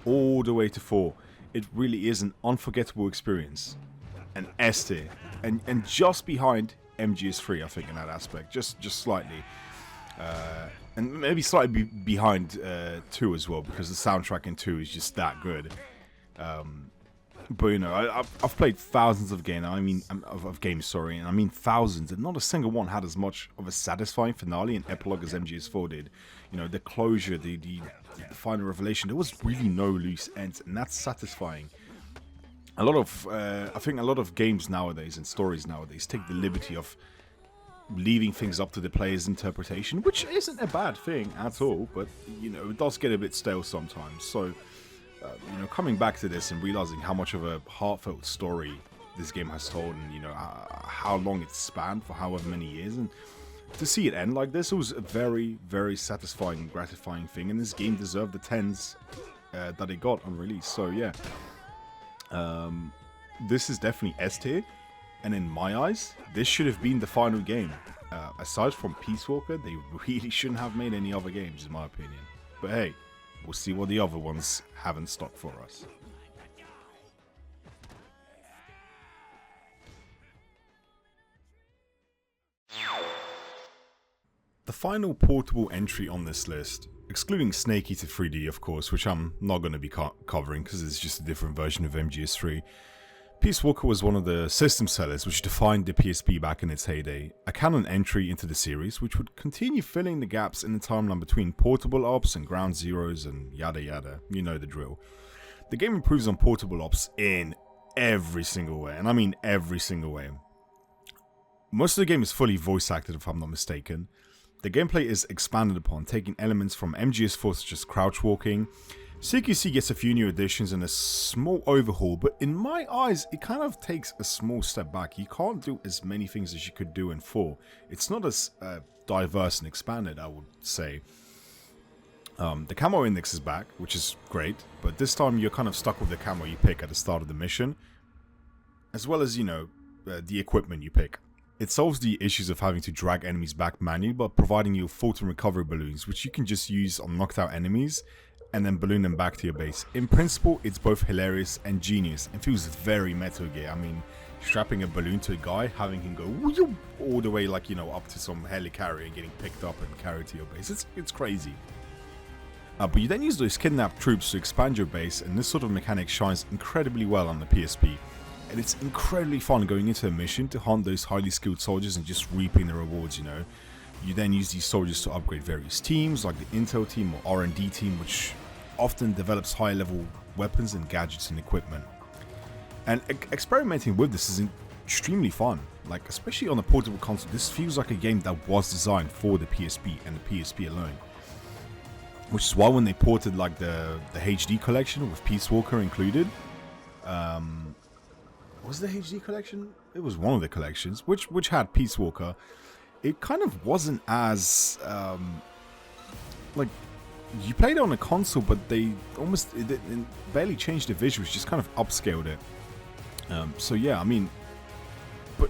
all the way to 4. It really is an unforgettable experience. An S tier. And just behind MGS3, I think, in that aspect. Just slightly. And maybe slightly behind 2 as well, because the soundtrack in 2 is just that good. But you know, I've played thousands of games. And I mean thousands, and not a single one had as much of a satisfying finale and epilogue as MGS4 did. You know, the closure, the final revelation. There was really no loose ends, and that's satisfying. I think a lot of games nowadays and stories nowadays take the liberty of leaving things up to the player's interpretation, which isn't a bad thing at all. But you know, it does get a bit stale sometimes. So. You know, coming back to this and realizing how much of a heartfelt story this game has told, and you know how long it's spanned for however many years, and to see it end like this, it was a very, very satisfying and gratifying thing. And this game deserved the 10s that it got on release. So yeah, this is definitely S tier, and in my eyes, this should have been the final game. Aside from Peace Walker, they really shouldn't have made any other games, in my opinion. But hey. We'll see what the other ones have in stock for us. The final portable entry on this list, excluding Snake Eater 3D of course, which I'm not going to be covering because it's just a different version of MGS3. Peace Walker was one of the system sellers which defined the PSP back in its heyday, a canon entry into the series which would continue filling the gaps in the timeline between Portable Ops and Ground Zeroes and yada yada, you know the drill. The game improves on Portable Ops in every single way, and I mean every single way. Most of the game is fully voice acted if I'm not mistaken. The gameplay is expanded upon, taking elements from MGS4 such as crouch walking. CQC gets a few new additions and a small overhaul, but in my eyes, it kind of takes a small step back. You can't do as many things as you could do in 4. It's not as diverse and expanded, I would say. The camo index is back, which is great, but this time you're kind of stuck with the camo you pick at the start of the mission, as well as, you know, the equipment you pick. It solves the issues of having to drag enemies back manually by providing you Fulton recovery balloons, which you can just use on knocked out enemies, and then balloon them back to your base. In principle, it's both hilarious and genius, and feels very Metal Gear. I mean, strapping a balloon to a guy, having him go all the way, like, you know, up to some helicarrier and getting picked up and carried to your base. It's crazy. But you then use those kidnapped troops to expand your base, and this sort of mechanic shines incredibly well on the PSP. And it's incredibly fun going into a mission to hunt those highly skilled soldiers and just reaping the rewards, you know. You then use these soldiers to upgrade various teams, like the Intel team or R&D team, which often develops higher level weapons and gadgets and equipment. And experimenting with this is extremely fun, like especially on a portable console. This feels like a game that was designed for the PSP and the PSP alone. Which is why when they ported like the HD collection with Peace Walker included, was the HD collection? It was one of the collections, which had Peace Walker. It kind of wasn't as like you played it on a console, but they almost it barely changed the visuals, just kind of upscaled it. So yeah, I mean, but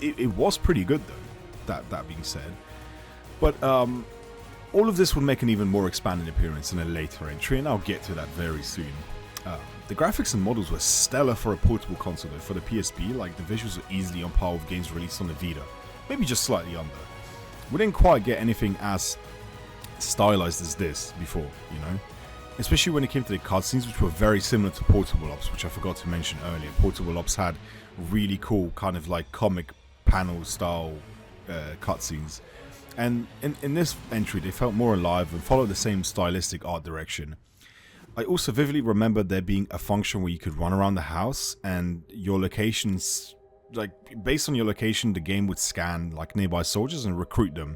it was pretty good though. That being said, but all of this would make an even more expanded appearance in a later entry, and I'll get to that very soon. The graphics and models were stellar for a portable console though. For the PSP, like the visuals were easily on par with games released on the Vita. Maybe just slightly under. We didn't quite get anything as stylized as this before, you know? Especially when it came to the cutscenes, which were very similar to Portable Ops, which I forgot to mention earlier. Portable Ops had really cool kind of like comic panel style cutscenes. And in this entry, they felt more alive and followed the same stylistic art direction. I also vividly remember there being a function where you could run around the house and your locations, like based on your location, the game would scan like nearby soldiers and recruit them.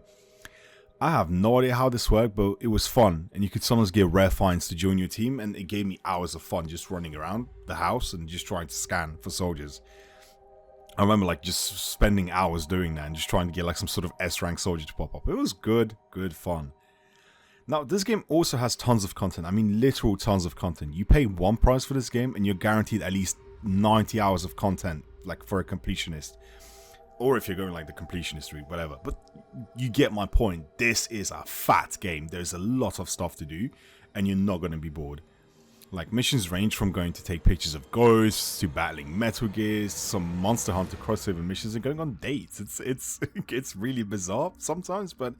I have no idea how this worked, but it was fun, and you could sometimes get rare finds to join your team, and it gave me hours of fun just running around the house and just trying to scan for soldiers. I remember like just spending hours doing that and just trying to get like some sort of S-rank soldier to pop up. It was good fun. Now, this game also has tons of content. I mean, literal tons of content. You pay one price for this game and you're guaranteed at least 90 hours of content, like for a completionist. or if you're going like the completionist route, whatever. But you get my point. This is a fat game. There's a lot of stuff to do, and you're not going to be bored. Like, missions range from going to take pictures of ghosts to battling Metal Gears, some Monster Hunter crossover missions, and going on dates. It's really bizarre sometimes, but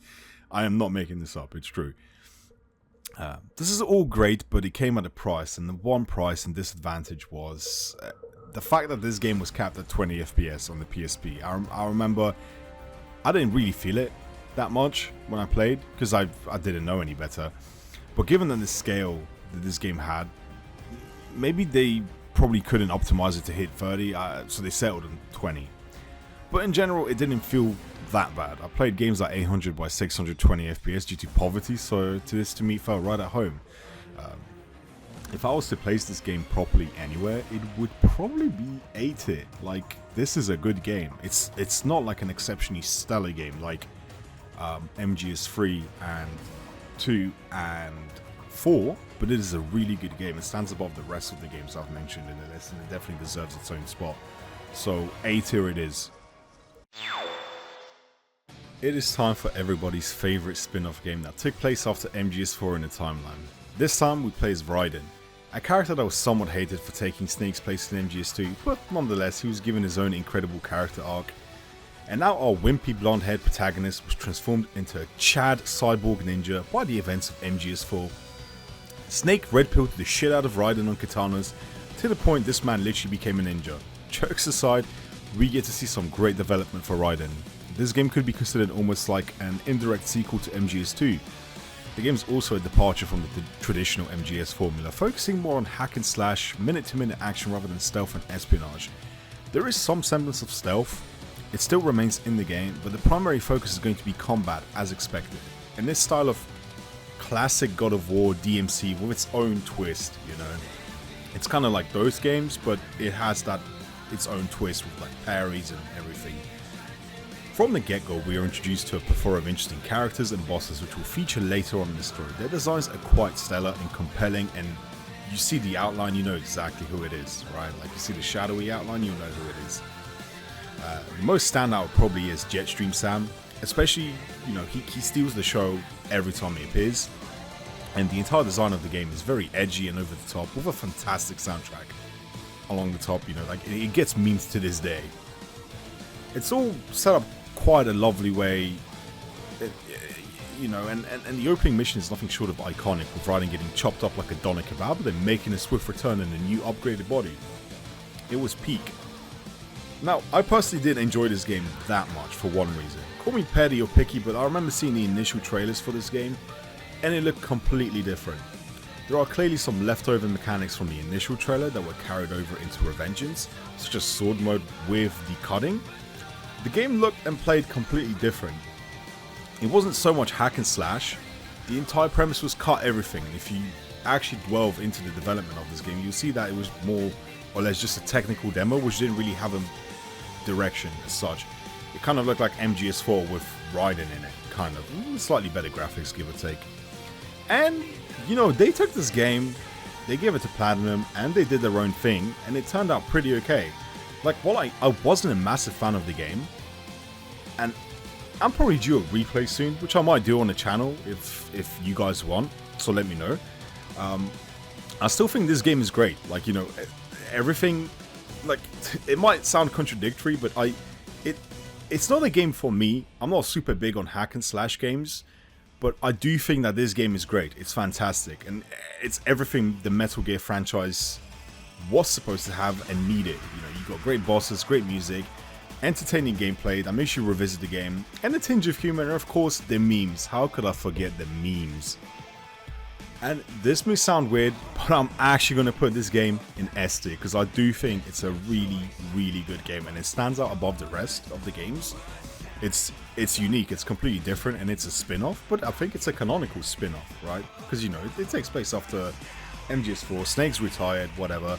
I am not making this up. It's true. This is all great, but it came at a price, and the one price and disadvantage was the fact that this game was capped at 20 FPS on the PSP. I remember I didn't really feel it that much when I played, because I didn't know any better. But given that the scale that this game had, maybe they probably couldn't optimize it to hit 30, so they settled on 20. But in general, it didn't feel that bad. I played games like 800 by 620 FPS due to poverty, so this to me felt right at home. If I was to place this game properly anywhere, it would probably be 8-hit. Like, this is a good game. It's not like an exceptionally stellar game like MGS3 and 2 and 4, but it is a really good game. It stands above the rest of the games I've mentioned in the list, and it definitely deserves its own spot. So A tier it is. It is time for everybody's favorite spin-off game that took place after MGS4 in the timeline. This time we play as Raiden, a character that was somewhat hated for taking Snake's place in MGS2, but nonetheless he was given his own incredible character arc. And now our wimpy blonde-haired protagonist was transformed into a Chad cyborg ninja by the events of MGS4. Snake red-pilled the shit out of Raiden on katanas, to the point this man literally became a ninja. Jokes aside, we get to see some great development for Raiden. This game could be considered almost like an indirect sequel to MGS2. The game is also a departure from the traditional MGS formula, focusing more on hack and slash, minute-to-minute action rather than stealth and espionage. There is some semblance of stealth, it still remains in the game, but the primary focus is going to be combat as expected. In this style of classic God of War DMC with its own twist, you know. It's kind of like those games, but it has that its own twist with like parries and everything. From the get-go, we are introduced to a plethora of interesting characters and bosses which will feature later on in the story. Their designs are quite stellar and compelling, and you see the outline, you know exactly who it is, right? Like you see the shadowy outline, you know who it is. The most standout probably is Jetstream Sam, especially, you know, he steals the show every time he appears, and the entire design of the game is very edgy and over the top with a fantastic soundtrack along the top, you know, like it gets memes to this day. It's all set up quite a lovely way, you know, and the opening mission is nothing short of iconic, with Raiden getting chopped up like a doner kebab but then making a swift return in a new upgraded body. It was peak. Now, I personally didn't enjoy this game that much for one reason. Call me petty or picky, but I remember seeing the initial trailers for this game, and it looked completely different. There are clearly some leftover mechanics from the initial trailer that were carried over into Revengeance, such as sword mode with the cutting. The game looked and played completely different. It wasn't so much hack and slash, the entire premise was cut everything, and if you actually delve into the development of this game, you'll see that it was more or less just a technical demo which didn't really have a direction as such. It kind of looked like MGS4 with Raiden in it, kind of. Slightly better graphics, give or take. And, you know, they took this game, they gave it to Platinum, and they did their own thing, and it turned out pretty okay. Like, while I wasn't a massive fan of the game, and I'm probably due a replay soon, which I might do on the channel if you guys want, so let me know. I still think this game is great. Like, you know, everything, like, it might sound contradictory, but it's not a game for me. I'm not super big on hack and slash games, but I do think that this game is great. It's fantastic, and it's everything the Metal Gear franchise was supposed to have and needed. You know, you got great bosses, great music, entertaining gameplay that makes you revisit the game, and a tinge of humor, and of course the memes. How could I forget the memes? And this may sound weird, but I'm actually going to put this game in S tier, because I do think it's a really, really good game, and it stands out above the rest of the games. It's unique, it's completely different, and it's a spin-off, but I think it's a canonical spin-off, right? Because, you know, it takes place after MGS4, Snake's retired, whatever.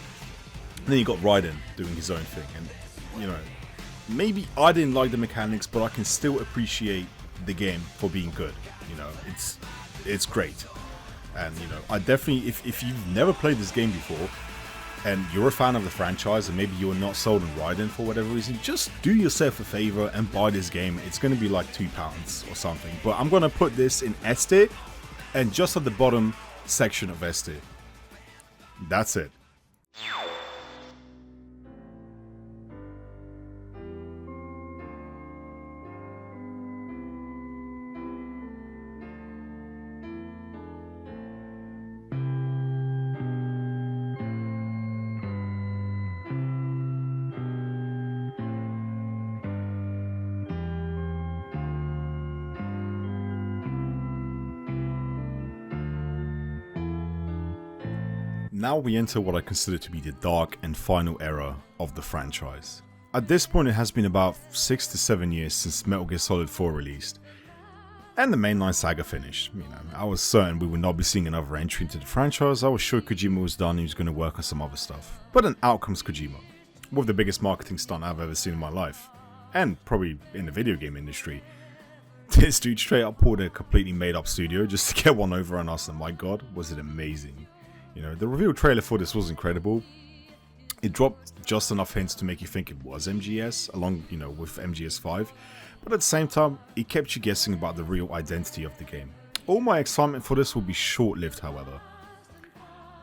And then you got Raiden doing his own thing, and, you know, maybe I didn't like the mechanics, but I can still appreciate the game for being good. You know, it's great. And, you know, I definitely, if you've never played this game before, and you're a fan of the franchise and maybe you're not sold on Raiden for whatever reason, just do yourself a favor and buy this game. It's going to be like £2 or something. But I'm going to put this in S tier and just at the bottom section of S tier. That's it. Now we enter what I consider to be the dark and final era of the franchise. At this point it has been about 6 to 7 years since Metal Gear Solid 4 released, and the mainline saga finished. I was certain we would not be seeing another entry into the franchise. I was sure Kojima was done and he was going to work on some other stuff. But then out comes Kojima, with the biggest marketing stunt I've ever seen in my life, and probably in the video game industry. This dude straight up pulled a completely made up studio just to get one over on us, and my god, was it amazing. The reveal trailer for this was incredible. It dropped just enough hints to make you think it was MGS, along, with MGS5, but at the same time, it kept you guessing about the real identity of the game. All my excitement for this will be short-lived, however.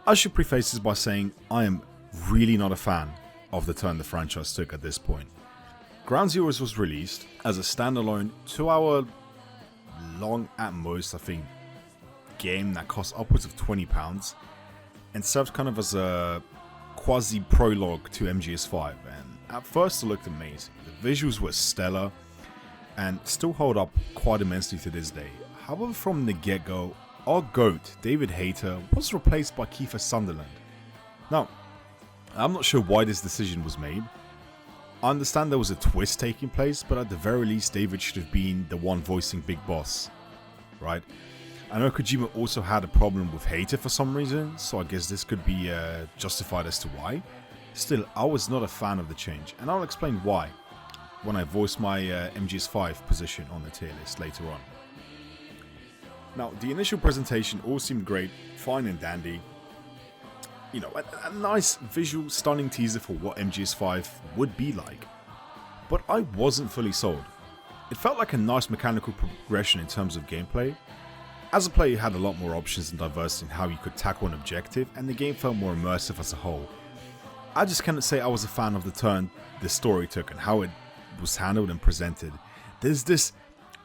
I should preface this by saying I am really not a fan of the turn the franchise took at this point. Ground Zeroes was released as a standalone 2-hour long at most, I think, game that cost upwards of £20 and served kind of as a quasi-prologue to MGS5, and at first it looked amazing. The visuals were stellar and still hold up quite immensely to this day. However, from the get-go, our GOAT, David Hayter, was replaced by Kiefer Sutherland. Now, I'm not sure why this decision was made. I understand there was a twist taking place, but at the very least David should have been the one voicing Big Boss, right? I know Kojima also had a problem with Hayter for some reason, so I guess this could be justified as to why. Still, I was not a fan of the change, and I'll explain why when I voice my MGS5 position on the tier list later on. Now, the initial presentation all seemed great, fine and dandy. A nice visual, stunning teaser for what MGS5 would be like. But I wasn't fully sold. It felt like a nice mechanical progression in terms of gameplay. As a player, you had a lot more options and diversity in how you could tackle an objective, and the game felt more immersive as a whole. I just cannot say I was a fan of the turn the story took and how it was handled and presented. There's this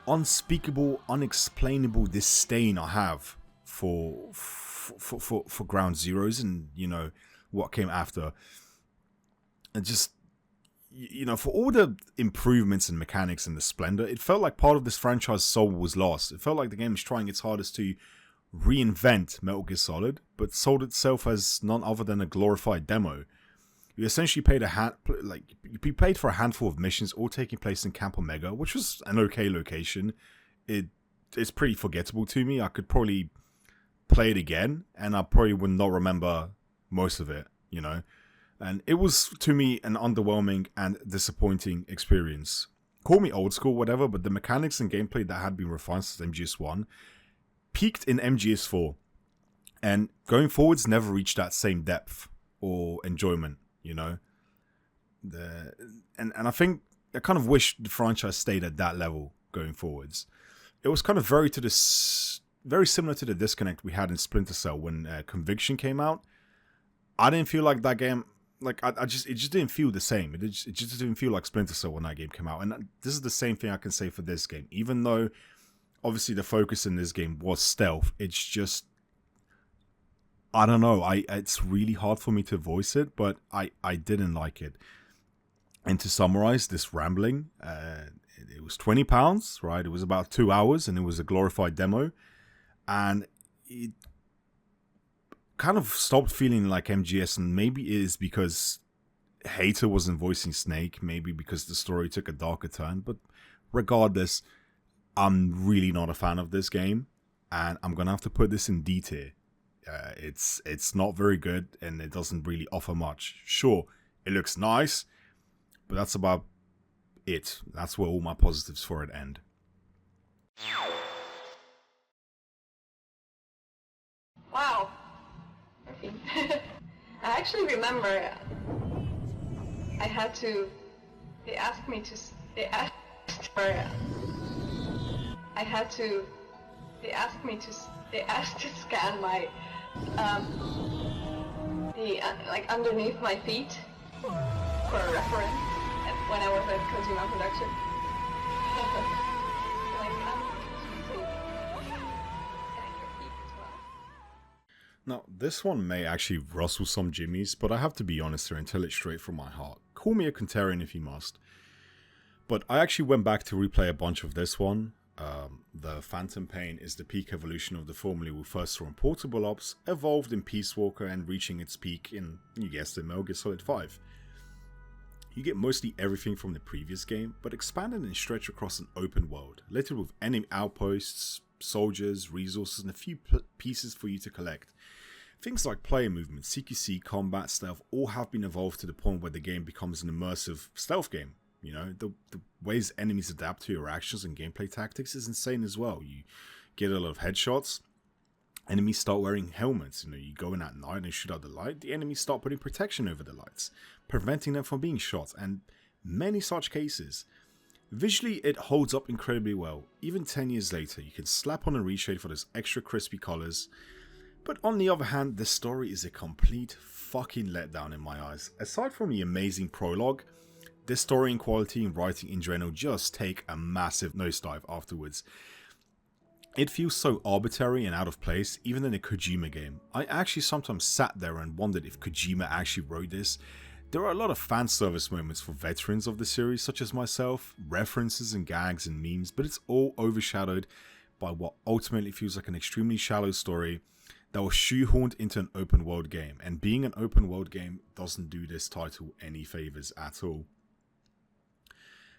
unspeakable, unexplainable disdain I have for Ground Zeroes and, what came after. And just, for all the improvements in mechanics and the splendor, it felt like part of this franchise's soul was lost. It felt like the game was trying its hardest to reinvent Metal Gear Solid, but sold itself as none other than a glorified demo. You essentially paid you paid for a handful of missions, all taking place in Camp Omega, which was an okay location. It's pretty forgettable to me. I could probably play it again, and I probably would not remember most of it, And it was, to me, an underwhelming and disappointing experience. Call me old school, whatever, but the mechanics and gameplay that had been refined since MGS1 peaked in MGS4, and going forwards never reached that same depth or enjoyment, And I think I kind of wish the franchise stayed at that level going forwards. It was kind of very similar to the disconnect we had in Splinter Cell when Conviction came out. I didn't feel like that game. It just didn't feel the same. It just didn't feel like Splinter Cell when that game came out. And this is the same thing I can say for this game. Even though, obviously, the focus in this game was stealth, it's just, I don't know. It's really hard for me to voice it, but I didn't like it. And to summarize this rambling, it was £20, right? It was about 2 hours, and it was a glorified demo. And it kind of stopped feeling like MGS, and maybe it is because Hayter wasn't voicing Snake, maybe because the story took a darker turn, but regardless, I'm really not a fan of this game, and I'm gonna have to put this in D tier. It's not very good, and it doesn't really offer much. Sure, it looks nice, but that's about it. That's where all my positives for it end. Wow. I actually remember I had to, they asked me to, they asked, I had to, they asked me to, they asked to scan my, like underneath my feet for a reference when I was at Kojima production. Now, this one may actually rustle some jimmies, but I have to be honest here and tell it straight from my heart. Call me a contrarian if you must. But I actually went back to replay a bunch of this one. The Phantom Pain is the peak evolution of the formula we first saw in Portable Ops, evolved in Peace Walker and reaching its peak in, you guessed it, Metal Gear Solid 5. You get mostly everything from the previous game, but expanded and stretched across an open world, littered with enemy outposts, soldiers, resources, and a few pieces for you to collect. Things like player movement, CQC, combat, stealth all have been evolved to the point where the game becomes an immersive stealth game. You know, the ways enemies adapt to your actions and gameplay tactics is insane as well. You get a lot of headshots. Enemies start wearing helmets. You know, you go in at night and shoot out the light. The enemies start putting protection over the lights, preventing them from being shot, and many such cases. Visually, it holds up incredibly well. Even 10 years later, you can slap on a reshade for those extra crispy colors. But on the other hand, the story is a complete fucking letdown in my eyes. Aside from the amazing prologue, the story and quality and writing in general just take a massive nosedive afterwards. It feels so arbitrary and out of place, even in a Kojima game. I actually sometimes sat there and wondered if Kojima actually wrote this. There are a lot of fan service moments for veterans of the series, such as myself, references and gags and memes, but it's all overshadowed by what ultimately feels like an extremely shallow story that was shoehorned into an open world game. And being an open world game doesn't do this title any favors at all.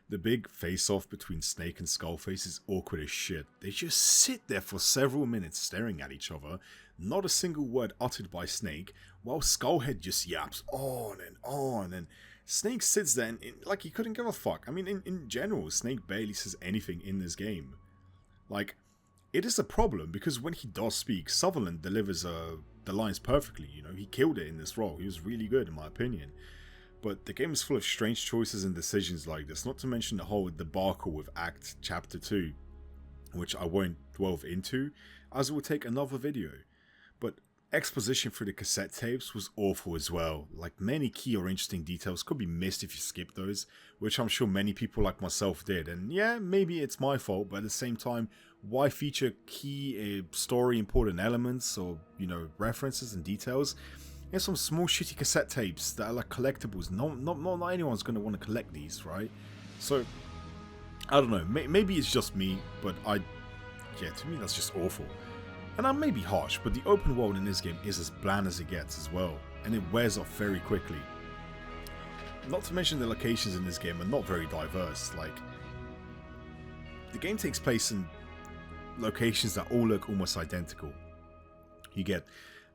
The big face-off between Snake and Skullface is awkward as shit. They just sit there for several minutes staring at each other, not a single word uttered by Snake, while Skullhead just yaps on, and Snake sits there and like he couldn't give a fuck. I mean, in general, Snake barely says anything in this game. Like, it is a problem because when he does speak, Sutherland delivers the lines perfectly. You know, he killed it in this role. He was really good in my opinion. But the game is full of strange choices and decisions like this, not to mention the whole debacle with Act Chapter 2, which I won't delve into, as it will take another video. But exposition through the cassette tapes was awful as well. Like, many key or interesting details could be missed if you skip those, which I'm sure many people like myself did. And yeah, maybe it's my fault, but at the same time, why feature key story important elements or, you know, references and details? There's some small shitty cassette tapes that are like collectibles. Not anyone's going to want to collect these, right? So, I don't know. Maybe it's just me, but yeah, to me that's just awful. And I may be harsh, but the open world in this game is as bland as it gets as well. And it wears off very quickly. Not to mention the locations in this game are not very diverse. Like, the game takes place in locations that all look almost identical. You get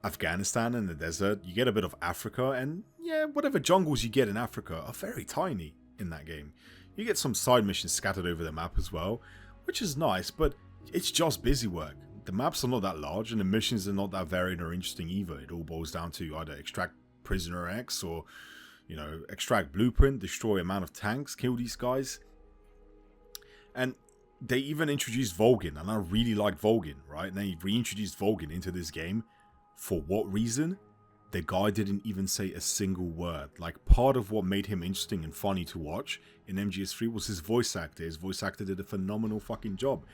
Afghanistan and the desert, you get a bit of Africa, and yeah, whatever jungles you get in Africa are very tiny in that game. You get some side missions scattered over the map as well, which is nice, but it's just busy work. The maps are not that large and the missions are not that varied or interesting either. It all boils down to either extract Prisoner X or, you know, extract Blueprint, destroy amount of tanks, kill these guys. And they even introduced Volgin, and I really liked Volgin, right? And they reintroduced Volgin into this game. For what reason? The guy didn't even say a single word. Like, part of what made him interesting and funny to watch in MGS3 was his voice actor. His voice actor did a phenomenal fucking job.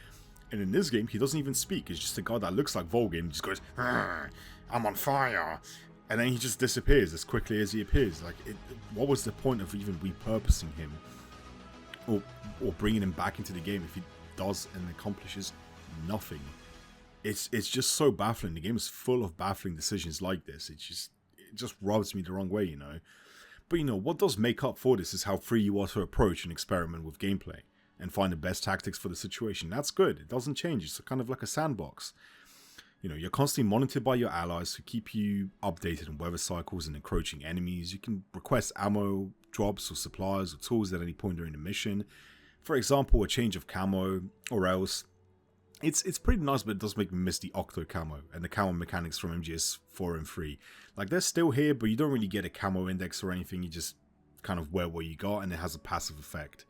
And in this game, he doesn't even speak. It's just a guy that looks like Volgin, just goes, I'm on fire. And then he just disappears as quickly as he appears. Like, what was the point of even repurposing him? Or bringing him back into the game if he does and accomplishes nothing? It's just so baffling. The game is full of baffling decisions like this. It just rubs me the wrong way, you know. But you know, what does make up for this is how free you are to approach and experiment with gameplay and find the best tactics for the situation. That's good. It doesn't change. It's kind of like a sandbox. You know, you're constantly monitored by your allies who keep you updated on weather cycles and encroaching enemies. You can request ammo, drops, or supplies or tools at any point during the mission. For example, a change of camo, or else It's pretty nice, but it does make me miss the Octo camo and the camo mechanics from MGS 4 and 3. Like, they're still here, but you don't really get a camo index or anything. You just kind of wear what you got, and it has a passive effect.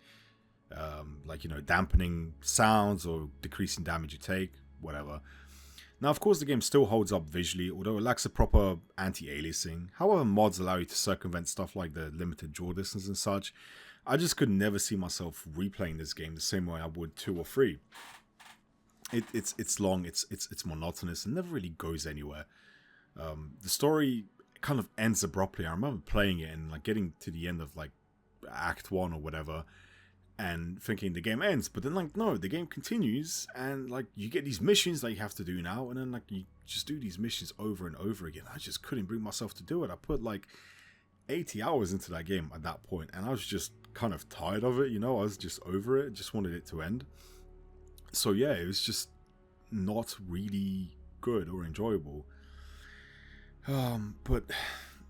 Like, you know, dampening sounds or decreasing damage you take, whatever. Now, of course, the game still holds up visually, although it lacks a proper anti-aliasing. However, mods allow you to circumvent stuff like the limited draw distance and such. I just could never see myself replaying this game the same way I would 2 or 3. It's long, it's monotonous, and never really goes anywhere. The story kind of ends abruptly. I remember playing it and like getting to the end of like Act 1 or whatever, and thinking the game ends, but then like no, the game continues, and like you get these missions that you have to do now, and then like you just do these missions over and over again. I just couldn't bring myself to do it. I put like 80 hours into that game at that point, and I was just kind of tired of it, you know. I was just over it, just wanted it to end. So yeah, it was just not really good or enjoyable. But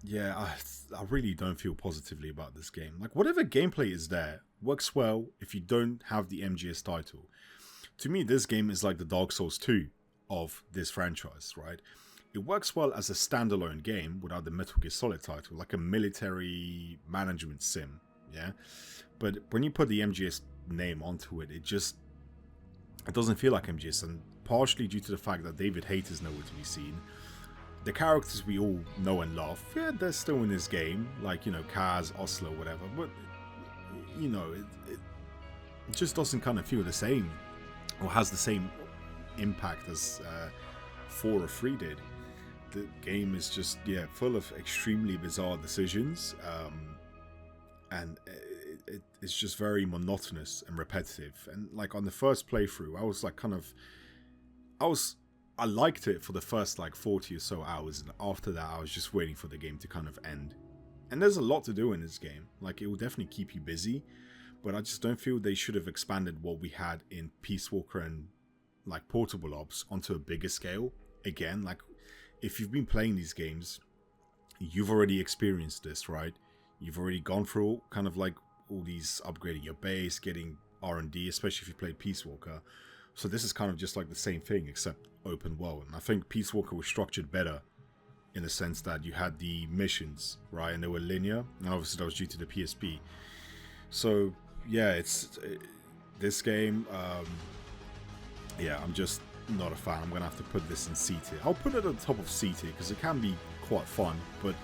yeah, I really don't feel positively about this game. Like, whatever gameplay is there works well if you don't have the MGS title. To me, this game is like the Dark Souls 2 of this franchise, right? It works well as a standalone game without the Metal Gear Solid title, like a military management sim, yeah? But when you put the MGS name onto it, it doesn't feel like MGS, and partially due to the fact that David Hayter is nowhere to be seen. The characters we all know and love, yeah, they're still in this game, like, you know, Kaz, Oslo, whatever, but, you know, it just doesn't kind of feel the same, or has the same impact as 4 or 3 did. The game is just, yeah, full of extremely bizarre decisions, and it's just very monotonous and repetitive. And like on the first playthrough, I was like I liked it for the first like 40 or so hours, and after that I was just waiting for the game to kind of end. And there's a lot to do in this game, like it will definitely keep you busy, but I just don't feel they should have expanded what we had in Peace Walker and like Portable Ops onto a bigger scale. Again, like, if you've been playing these games, you've already experienced this, right? You've already gone through kind of like all these upgrading your base, getting R&D, especially if you played Peace Walker. So this is kind of just like the same thing, except open world. And I think Peace Walker was structured better in the sense that you had the missions, right? And they were linear, and obviously that was due to the PSP. So yeah, this game, yeah, I'm just not a fan. I'm gonna have to put this in C tier. I'll put it at the top of C tier because it can be quite fun, but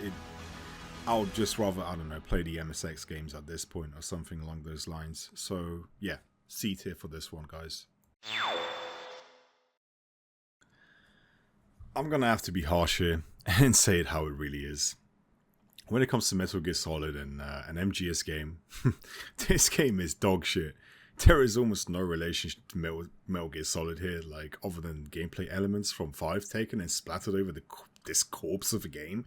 I'll just rather, I don't know, play the MSX games at this point or something along those lines. So yeah, C tier for this one, guys. I'm gonna have to be harsh here and say it how it really is. When it comes to Metal Gear Solid and an MGS game, this game is dog shit. There is almost no relationship to Metal Gear Solid here, like, other than gameplay elements from 5 taken and splattered over this corpse of a game.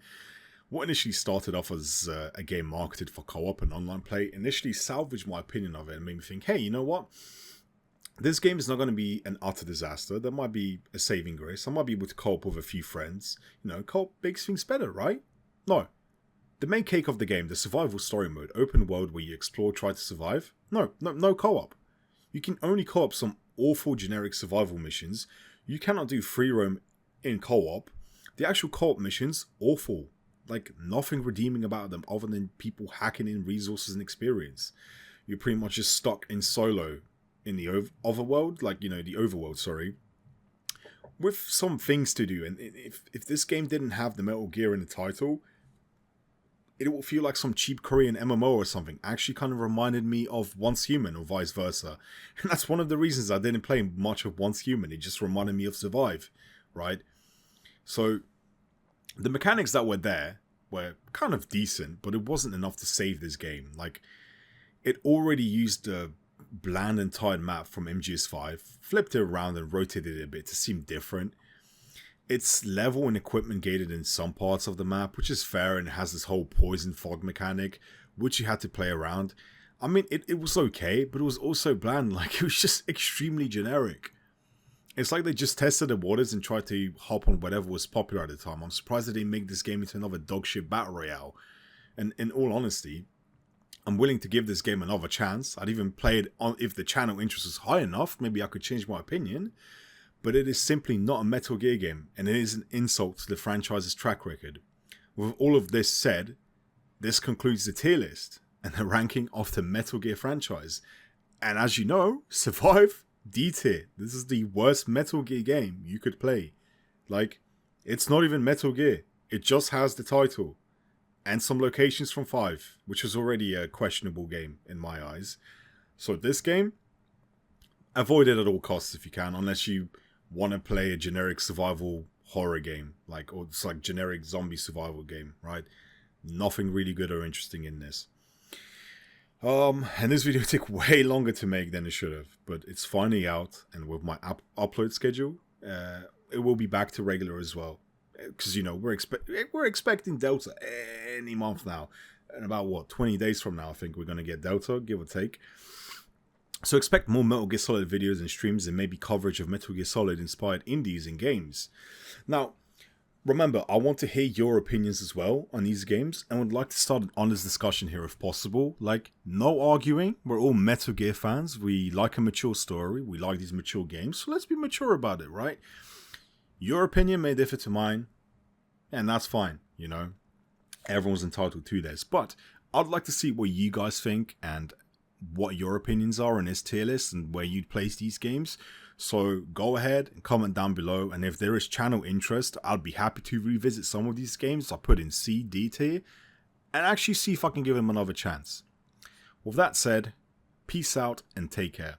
What initially started off as a game marketed for co-op and online play initially salvaged my opinion of it and made me think, hey, you know what? This game is not going to be an utter disaster. There might be a saving grace. I might be able to co-op with a few friends. You know, co-op makes things better, right? No. The main cake of the game, the survival story mode, open world where you explore, try to survive. No co-op. You can only co-op some awful generic survival missions. You cannot do free roam in co-op. The actual co-op missions, awful. Like, nothing redeeming about them other than people hacking in resources and experience. You're pretty much just stuck in solo in the overworld, like, you know, the overworld, sorry, with some things to do. And if this game didn't have the Metal Gear in the title, it will feel like some cheap Korean MMO or something. Actually kind of reminded me of Once Human or vice versa. And that's one of the reasons I didn't play much of Once Human. It just reminded me of Survive, right? So the mechanics that were there were kind of decent, but it wasn't enough to save this game. Like, it already used the bland and tired map from MGS5, flipped it around and rotated it a bit to seem different. It's level and equipment gated in some parts of the map, which is fair, and it has this whole poison fog mechanic, which you had to play around. I mean, it was okay, but it was also bland. Like, it was just extremely generic. It's like they just tested the waters and tried to hop on whatever was popular at the time. I'm surprised they didn't make this game into another dogshit battle royale. And in all honesty, I'm willing to give this game another chance. I'd even play it on if the channel interest was high enough. Maybe I could change my opinion. but it is simply not a Metal Gear game, and it is an insult to the franchise's track record. With all of this said, this concludes the tier list and the ranking of the Metal Gear franchise. And as you know, Survive, D tier. This is the worst Metal Gear game you could play. Like, it's not even Metal Gear. It just has the title and some locations from 5, which was already a questionable game in my eyes. So this game, avoid it at all costs if you can, unless you want to play a generic survival horror game, or it's like generic zombie survival game, right? Nothing really good or interesting in this. And this video took way longer to make than it should have, but it's finally out, and with my upload schedule, it will be back to regular as well. Because, we're expecting Delta any month now. And about, 20 days from now, I think we're going to get Delta, give or take. So expect more Metal Gear Solid videos and streams, and maybe coverage of Metal Gear Solid inspired indies and games. Now, remember, I want to hear your opinions as well on these games, and would like to start an honest discussion here if possible. No arguing. We're all Metal Gear fans. We like a mature story. We like these mature games. So let's be mature about it, right? Your opinion may differ to mine, and that's fine, Everyone's entitled to this. But I'd like to see what you guys think and what your opinions are on this tier list and where you'd place these games. So go ahead and comment down below, and if there is channel interest, I'd be happy to revisit some of these games I put in C, D tier, and actually see if I can give them another chance. With that said, peace out and take care.